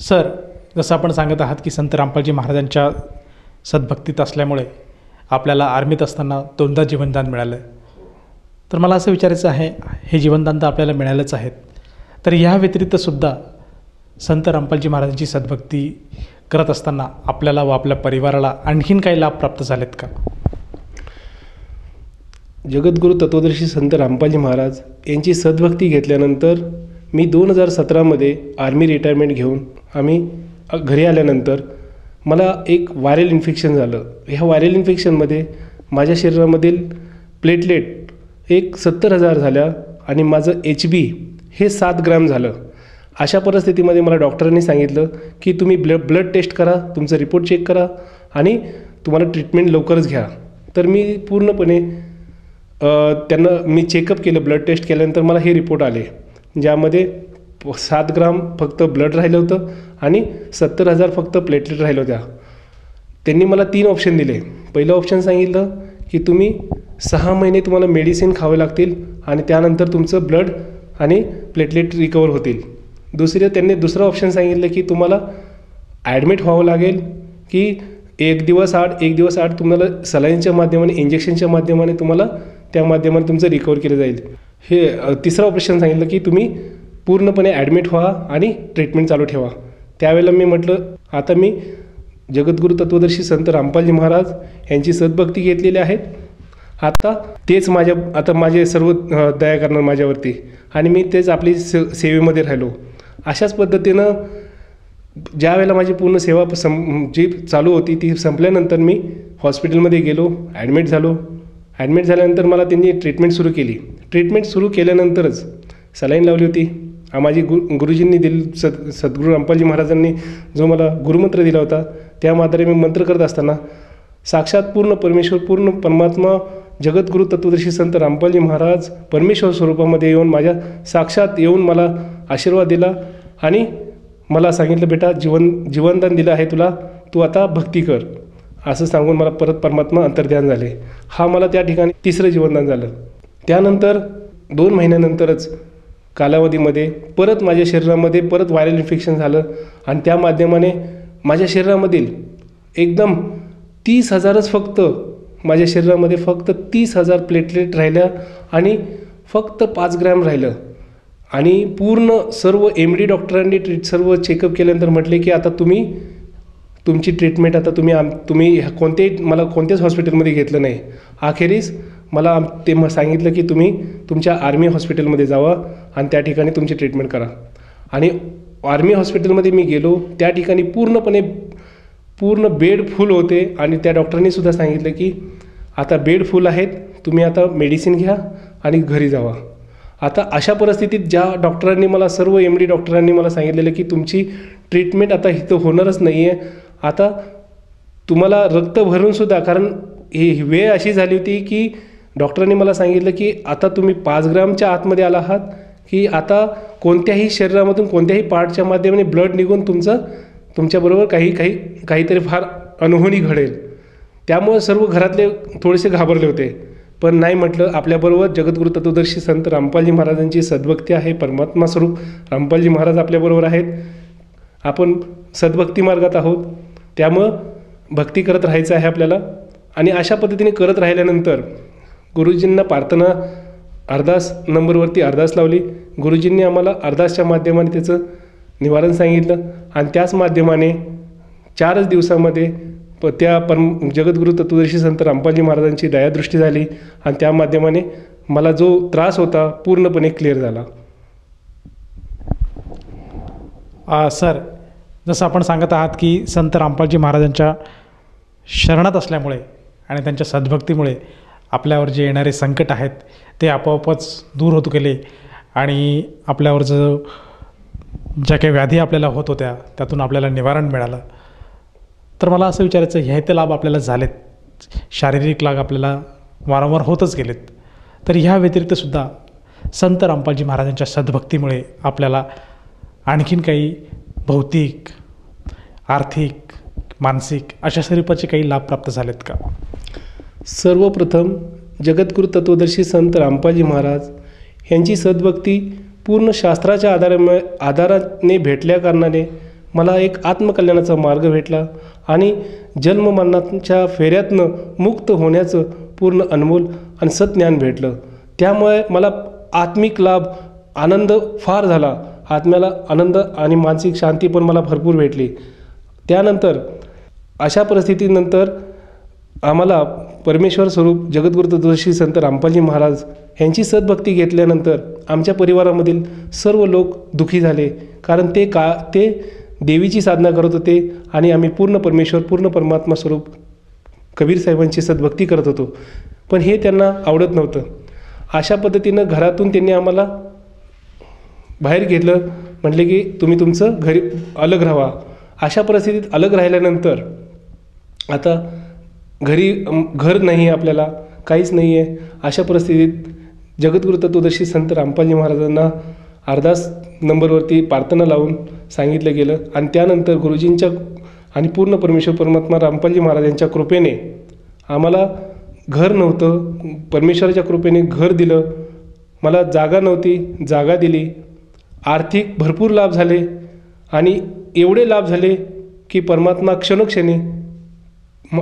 सर, जसं आपण सांगत आहात की संत रामपालजी महाराजांच्या सद्भक्तीत असल्यामुळे आपल्याला आर्मीत असताना 2दा जीवनदान मिळालं. तर मला असं विचारायचं आहे, हे जीवनदान तर आपल्याला मिळालंच आहेत, तर ह्या व्यतिरिक्तसुद्धा संत रामपालजी महाराजांची सद्भक्ती करत असताना आपल्याला व आपल्या परिवाराला आणखीन काही लाभ प्राप्त झालेत का? जगद्गुरू तत्वदर्शी संत रामपालजी महाराज यांची सद्भक्ती घेतल्यानंतर मी 2017मध्ये आर्मी रिटायरमेंट घेऊन आम्ही घरी आल्यानंतर मला एक व्हायरल इन्फेक्शन झालं. ह्या व्हायरल इन्फेक्शनमध्ये माझ्या शरीरामधील प्लेटलेट एक 70,000 झाल्या आणि माझं HB हे 7 ग्रॅम झालं. अशा परिस्थितीमध्ये मला डॉक्टरांनी सांगितलं की तुम्ही ब्लड टेस्ट करा, तुमचा रिपोर्ट चेक करा आणि तुम्हाला ट्रीटमेंट लवकरच घ्या. तर मी पूर्णपणे मी चेकअप केलं. ब्लड टेस्ट केल्यानंतर मला हे रिपोर्ट आले ज्यामध्ये 7 ग्राम फक्त ब्लड राहिलं होतं आणि 70,000 फक्त प्लेटलेट राहिल्या होत्या. त्यांनी मला 3 ऑप्शन दिले. पहिलं ऑप्शन सांगितलं की तुम्ही 6 महिने तुम्हाला मेडिसिन खावे लागतील आणि त्यानंतर तुमचं ब्लड आणि प्लेटलेट रिकवर होतील. त्यांनी दुसरं ऑप्शन सांगितलं की तुम्हाला ॲडमिट व्हावं लागेल की एक दिवस आड तुम्हाला सलाईनच्या माध्यमाने, इंजेक्शनच्या माध्यमाने तुम्हाला त्या माध्यमाने तुमचं रिकवर केलं जाईल. हे तिसरं ऑपरेशन सांगितलं की तुम्ही पूर्णपणे ॲडमिट व्हा आणि ट्रीटमेंट चालू ठेवा. त्यावेळेला मी म्हटलं आता मी जगद्गुरू तत्वदर्शी संत रामपालजी महाराज यांची सद्भक्ती घेतलेली आहेत, तेच माझे सर्व दया करणार माझ्यावरती आणि मी तेच आपली सेवेमध्ये राहिलो. अशाच पद्धतीनं ज्या वेळेला माझी पूर्ण सेवा जी चालू होती ती संपल्यानंतर मी हॉस्पिटलमध्ये गेलो, ॲडमिट झाल्यानंतर मला त्यांनी ट्रीटमेंट सुरू केली. ट्रीटमेंट सुरू केल्यानंतरच सलाईन लावली होती. माझी गुरुजींनी सद्गुरू रामपालजी महाराजांनी जो मला गुरुमंत्र दिला होता त्या मात्र मी मंत्र करत असताना साक्षात पूर्ण परमेश्वर, पूर्ण परमात्मा जगद्गुरू तत्वदर्शी संत रामपालजी महाराज परमेश्वर स्वरूपामध्ये येऊन माझ्या साक्षात येऊन मला आशीर्वाद दिला आणि मला सांगितलं बेटा जीवनदान दिलं आहे तुला, तू आता भक्ती कर असं सांगून मला परत परमात्मा अंतर्ध्यान झाले. हा मला त्या ठिकाणी 3रं जीवनदान झालं. त्यानंतर 2 महिन्यानंतरच कालावधीमध्ये परत माझ्या शरीरामध्ये परत व्हायरल इन्फेक्शन झालं आणि त्या माध्यमाने माझ्या शरीरामधील एकदम 30,000च फक्त माझ्या शरीरामध्ये फक्त 30,000 प्लेटलेट राहिल्या आणि फक्त 5 ग्रॅम राहिलं. आणि पूर्ण सर्व MD डॉक्टरांनी सर्व चेकअप केल्यानंतर म्हटले की आता तुमची ट्रीटमेंट आता तुम्ही मला कोणत्याच हॉस्पिटलमध्ये घेतलं नाही. अखेरीस मला ते सांगितलं की तुम्ही तुमच्या आर्मी हॉस्पिटलमध्ये जावा आणि त्या ठिकाणी तुमची ट्रीटमेंट करा. आणि आर्मी हॉस्पिटलमध्ये मी गेलो. त्या ठिकाणी पूर्ण बेड फुल होते आणि त्या डॉक्टरांनीसुद्धा सांगितलं की आता बेड फुल आहेत, तुम्ही आता मेडिसिन घ्या आणि घरी जावा. आता अशा परिस्थितीत ज्या डॉक्टरांनी मला सर्व MD डॉक्टरांनी मला सांगितलेलं की तुमची ट्रीटमेंट आता इथं होणारच नाही आहे, आता तुम्हाला रक्त भरूनसुद्धा, कारण ही वेळ अशी झाली होती की डॉक्टरांनी मला सांगितलं की आता तुम्ही 5 ग्रामच्या आतमध्ये आला आहात की आता कोणत्याही शरीरामधून कोणत्याही पार्टच्या माध्यमाने ब्लड निघून तुमच्याबरोबर काहीतरी फार अनहोनी घडेल. त्यामुळे सर्व घरातले थोडेसे घाबरले होते. पण नाही म्हटलं, आपल्याबरोबर जगद्गुरू तत्वदर्शी संत रामपालजी महाराजांची सद्भक्ती आहे. परमात्मा स्वरूप रामपालजी महाराज आपल्याबरोबर आहेत. आपण सद्भक्ती मार्गात आहोत, त्यामुळं भक्ती करत राहायचं आहे आपल्याला. आणि अशा पद्धतीने करत राहिल्यानंतर गुरुजींना प्रार्थना अरदास नंबरवरती अरदास लावली. गुरुजींनी आम्हाला अरदासच्या माध्यमाने त्याचं निवारण सांगितलं आणि त्याच माध्यमाने 4च दिवसामध्ये त्या जगद्गुरू तत्वदर्शी संत रामपालजी महाराजांची दयादृष्टी झाली आणि त्या माध्यमाने मला जो त्रास होता पूर्णपणे क्लिअर झाला. सर, जसं आपण सांगत आहात की संत रामपालजी महाराजांच्या शरणात असल्यामुळे आणि त्यांच्या सद्भक्तीमुळे आपल्यावर जे येणारे संकट आहेत ते आपोआपच दूर होत गेले आणि आपल्यावर ज्या काही व्याधी आपल्याला होत होत्या त्यातून आपल्याला निवारण मिळालं. तर मला असं विचारायचं, ह्या ते लाभ आपल्याला झालेत, शारीरिक लाभ आपल्याला वारंवार होतच गेलेत, तर ह्या व्यतिरिक्तसुद्धा संत रामपालजी महाराजांच्या सद्भक्तीमुळे आपल्याला आणखीन काही भौतिक, आर्थिक, मानसिक अशा स्वरूपाचे काही लाभ प्राप्त झालेत का? सर्वप्रथम जगद्गुरू तत्वदर्शी संत रामपालजी महाराज यांची सद्भक्ती पूर्ण शास्त्राच्या आधाराने भेटल्या कारणाने मला एक आत्मकल्याणाचा मार्ग भेटला आणि जन्ममरणाच्या फेऱ्यातनं मुक्त होण्याचं पूर्ण अनमोल आणि सज्ञान भेटलं. त्यामुळे मला आत्मिक लाभ, आनंद फार झाला. आत्म्याला आनंद आणि मानसिक शांती पण मला भरपूर भेटली. त्यानंतर अशा परिस्थितीनंतर आम्हाला परमेश्वर स्वरूप जगद्गुरू तत्वदर्शी संत रामपालजी महाराज यांची सद्भक्ती घेतल्यानंतर आमच्या परिवारामधील सर्व लोक दुःखी झाले, कारण ते देवीची साधना करत होते आणि आम्ही पूर्ण परमेश्वर, पूर्ण परमात्मा स्वरूप कबीर साहेबांची सद्भक्ती करत होतो. पण हे त्यांना आवडत नव्हतं. अशा पद्धतीनं घरातून त्यांनी आम्हाला बाहेर घेतलं. म्हटले की तुम्ही तुमचं घरी अलग राहा. अशा परिस्थितीत अलग राहिल्यानंतर आता घर नाही, आपल्याला काहीच नाही आहे. अशा परिस्थितीत जगद्गुरू तत्वदर्शी संत रामपालजी महाराजांना अरदास नंबरवरती प्रार्थना लावून सांगितलं गेलं आणि त्यानंतर गुरुजींच्या आणि पूर्ण परमेश्वर परमात्मा रामपालजी महाराजांच्या कृपेने आम्हाला घर नव्हतं, परमेश्वराच्या कृपेने घर दिलं. मला जागा नव्हती, जागा दिली. आर्थिक भरपूर लाभ झाले आणि एवढे लाभ झाले की परमात्मा क्षणोक्षणी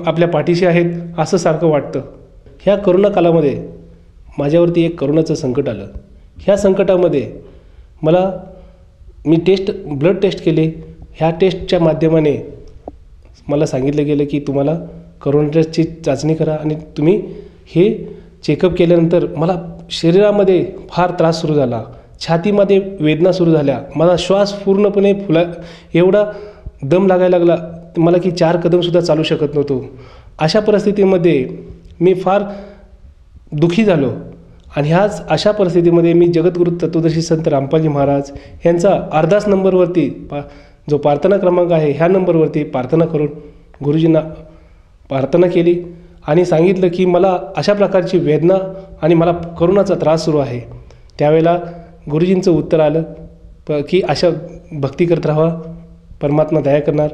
आपल्या पाठीशी आहेत असं सारखं वाटतं. ह्या करोना कालामध्ये माझ्यावरती एक करोनाचं संकट आलं. ह्या संकटामध्ये मी ब्लड टेस्ट केले. ह्या टेस्टच्या माध्यमाने मला सांगितलं गेलं की तुम्हाला करोनाची चाचणी करा आणि तुम्ही हे चेकअप केल्यानंतर मला शरीरामध्ये फार त्रास सुरू झाला. छातीमध्ये वेदना सुरू झाल्या. मला श्वास पूर्णपणे एवढा दम लागायला लागला मला की 4 कदमसुद्धा चालू शकत नव्हतो. अशा परिस्थितीमध्ये मी फार दुःखी झालो आणि अशा परिस्थितीमध्ये मी जगद्गुरू तत्वदर्शी संत रामपालजी महाराज यांचा अरदास नंबरवरती जो प्रार्थना क्रमांक आहे ह्या नंबरवरती प्रार्थना करून गुरुजींना प्रार्थना केली आणि सांगितलं की मला अशा प्रकारची वेदना आणि मला करोनाचा त्रास सुरू आहे. त्यावेळेला गुरुजींचं उत्तर आलं की अशा भक्ती करत राहा, परमात्मा दया करणार.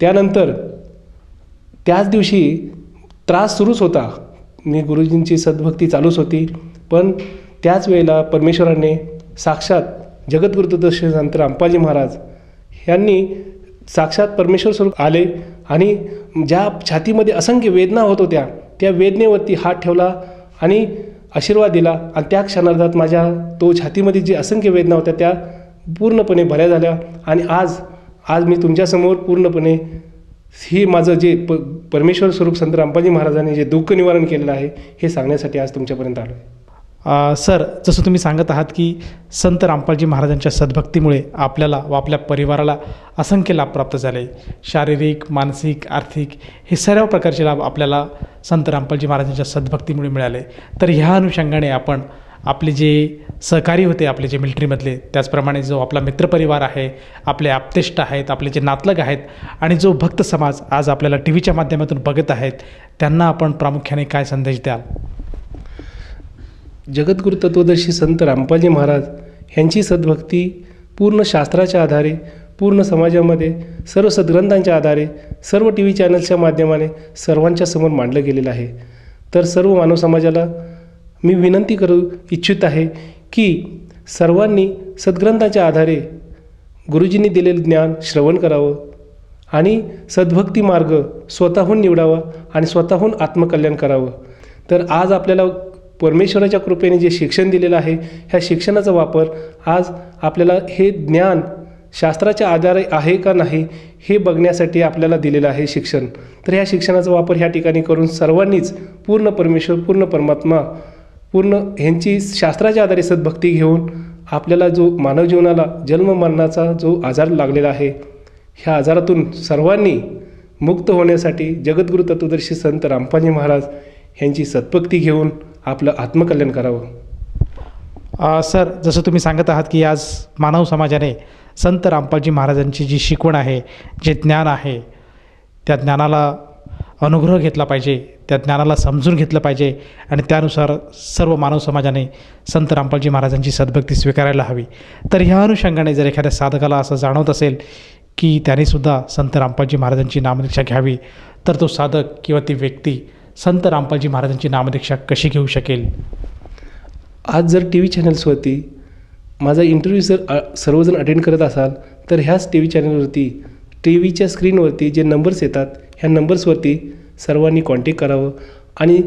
त्यानंतर त्याच दिवशी त्रास सुरूच होता. गुरुजींची सद्भक्ती चालूच होती, पण त्याच वेळेला परमेश्वराने साक्षात जगद्गुरु तत्वदर्शी संत रामपालजी महाराज यांनी साक्षात परमेश्वर स्वरूप आले आणि ज्या छातीमध्ये असंख्य वेदना होत होत्या त्या वेदनेवरती हात ठेवला आणि आशीर्वाद दिला आणि त्या क्षणार्धात माझ्या तो छातीमध्ये जी असंख्य वेदना होत्या त्या पूर्णपणे बऱ्या झाल्या आणि आज मी तुमच्यासमोर पूर्णपणे ही माझं जे परमेश्वर स्वरूप संत रामपालजी महाराजांनी जे दुःख निवारण केलेलं आहे हे सांगण्यासाठी आज तुमच्यापर्यंत आलो आहे. सर, जसं तुम्ही सांगत आहात की संत रामपालजी महाराजांच्या सद्भक्तीमुळे आपल्याला व आपल्या परिवाराला असंख्य लाभ प्राप्त झाले. शारीरिक, मानसिक, आर्थिक हे सर्व प्रकारचे लाभ आपल्याला संत रामपालजी महाराजांच्या सद्भक्तीमुळे मिळाले. तर ह्या अनुषंगाने आपण आपले जे सहकारी होते, आपले जे मिलिटरीमधले, त्याचप्रमाणे जो आपला मित्रपरिवार आहे, आपले आप्तेष्ट आहेत, आपले जे नातलग आहेत आणि जो भक्त समाज आज आपल्याला टी व्हीच्या माध्यमातून बघत आहेत, त्यांना आपण प्रामुख्याने काय संदेश द्याल? जगद्गुरु तत्वदर्शी संत रामपालजी महाराज यांची सद्भक्ती पूर्ण शास्त्राच्या आधारे, पूर्ण समाजामध्ये सर्व सद्ग्रंथांच्या आधारे, सर्व टी व्ही चॅनल्सच्या माध्यमाने सर्वांच्या समोर मांडलं गेलेलं आहे. तर सर्व मानव समाजाला मी विनंती करू इच्छित आहे की सर्वांनी सद्ग्रंथाच्या आधारे गुरुजींनी दिलेलं ज्ञान श्रवण करावं आणि सद्भक्ती मार्ग स्वतःहून निवडावा आणि स्वतःहून आत्मकल्याण करावं. तर आज आपल्याला परमेश्वराच्या कृपेने जे शिक्षण दिलेलं आहे ह्या शिक्षणाचा वापर आज आपल्याला हे ज्ञान शास्त्राच्या आधारे आहे का नाही हे बघण्यासाठी आपल्याला दिलेलं आहे शिक्षण. तर ह्या शिक्षणाचा वापर ह्या ठिकाणी करून सर्वांनीच पूर्ण परमेश्वर, पूर्ण परमात्मा, पूर्ण ह्यांची शास्त्राच्या आधारे सद्भक्ती घेऊन आपल्याला जो मानव जीवनाला जन्म मरणाचा जो आजार लागलेला आहे ह्या आजारातून सर्वांनी मुक्त होण्यासाठी जगद्गुरु तत्वदर्शी संत रामपालजी महाराज ह्यांची सद्भक्ती घेऊन आपलं आत्मकल्याण करावं. सर, जसं तुम्ही सांगत आहात की आज मानव समाजाने संत रामपालजी महाराजांची जी शिकवण आहे, जे ज्ञान आहे, त्या ज्ञानाला अनुग्रह घेतला पाहिजे, त्या ज्ञानाला समजून घेतलं पाहिजे आणि त्यानुसार सर्व मानव समाजाने संत रामपालजी महाराजांची सद्भक्ती स्वीकारायला हवी. तर ह्या अनुषंगाने जर एखाद्या साधकाला असं जाणवत असेल की त्यानेसुद्धा संत रामपालजी महाराजांची नामदीक्षा घ्यावी, तर तो साधक किंवा ती व्यक्ती संत रामपालजी महाराजांची नामदीक्षा कशी घेऊ शकेल? आज जर टी व्ही चॅनल्सवरती माझा इंटरव्ह्यू सर्वजण अटेंड करत असाल तर ह्याच टी व्ही चॅनलवरती, टी व्हीच्या स्क्रीनवरती जे नंबर्स येतात ह्या नंबर्सवरती सर्वांनी कॉन्टॅक्ट करावं आणि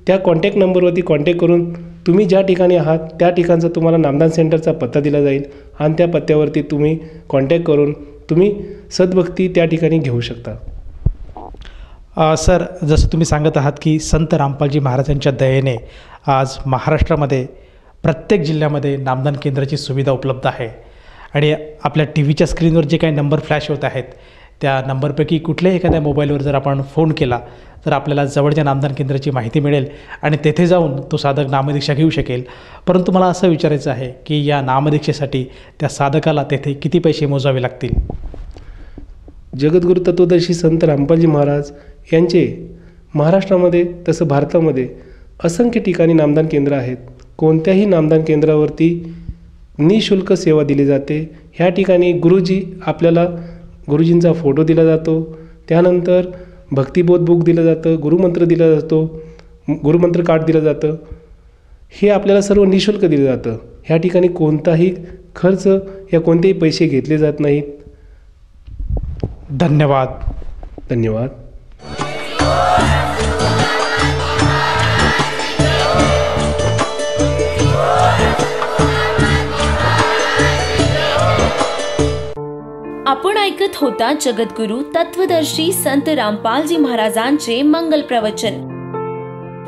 त्या कॉन्टॅक्ट नंबरवरती कॉन्टॅक्ट करून तुम्ही ज्या ठिकाणी आहात त्या ठिकाणचा तुम्हाला नामदान सेंटरचा पत्ता दिला जाईल आणि त्या पत्त्यावरती तुम्ही कॉन्टॅक्ट करून तुम्ही सद्भक्ती त्या ठिकाणी घेऊ शकता. सर, जसं तुम्ही सांगत आहात की संत रामपालजी महाराजांच्या दयेने आज महाराष्ट्रामध्ये प्रत्येक जिल्ह्यामध्ये नामदान केंद्राची सुविधा उपलब्ध आहे आणि आपल्या टी व्हीच्या स्क्रीनवर जे काही नंबर फ्लॅश होत आहेत त्या नंबरपैकी कुठल्याही एखाद्या मोबाईलवर जर आपण फोन केला तर आपल्याला जवळच्या नामदान केंद्राची माहिती मिळेल आणि तेथे जाऊन तो साधक नामदीक्षा घेऊ शकेल. परंतु मला असं विचारायचं आहे की या नामदीक्षेसाठी त्या साधकाला तेथे किती पैसे मोजावे लागतील? जगद्गुरु तत्वदर्शी संत रामपालजी महाराज यांचे महाराष्ट्रामध्ये तसं भारतामध्ये असंख्य ठिकाणी नामदान केंद्र आहेत. कोणत्याही नामदान केंद्रावरती निःशुल्क सेवा दिली जाते. ह्या ठिकाणी आपल्याला गुरुजींचा फोटो दिला जातो, त्यानंतर भक्तिबोध बुक दिलं जातं, गुरुमंत्र दिला जातो, गुरुमंत्र कार्ड दिलं जातं. हे आपल्याला सर्व निःशुल्क दिलं जातं. ह्या ठिकाणी कोणताही खर्च या कोणतेही पैसे घेतले जात नाहीत. धन्यवाद. धन्यवाद. आपण ऐकत होता जगद्गुरु तत्वदर्शी संत रामपालजी महाराजांचे मंगल प्रवचन.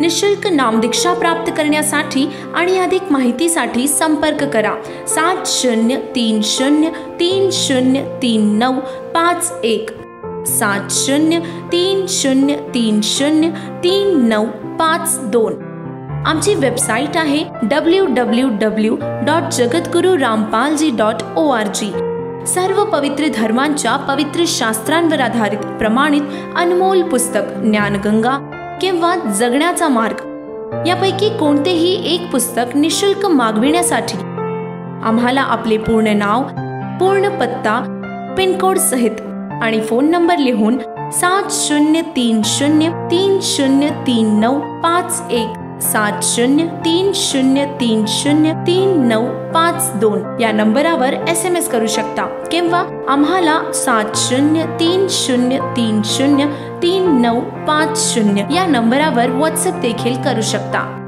निशुल्क नामदीक्षा प्राप्त करण्यासाठी आणि अधिक माहितीसाठी संपर्क करा 7030303951 7030303952. आमची वेबसाईट आहे www.jagadgururampalji.org. सर्व पवित्र धर्मांच्या पवित्र शास्त्रांवर आधारित प्रमाणित अनमोल पुस्तक ज्ञानगंगा किंवा जगण्याचा मार्ग यापैकी कोणतेही एक पुस्तक निशुल्क मागविण्यासाठी आम्हाला आपले पूर्ण नाव, पूर्ण पत्ता, पिनकोड सहित आणि फोन नंबर लिहून 7030303951 7030303952 या नंबरावर SMS करू शकता किंवा आम्हाला 7030303950 या नंबरावर WhatsApp देखील करू शकता.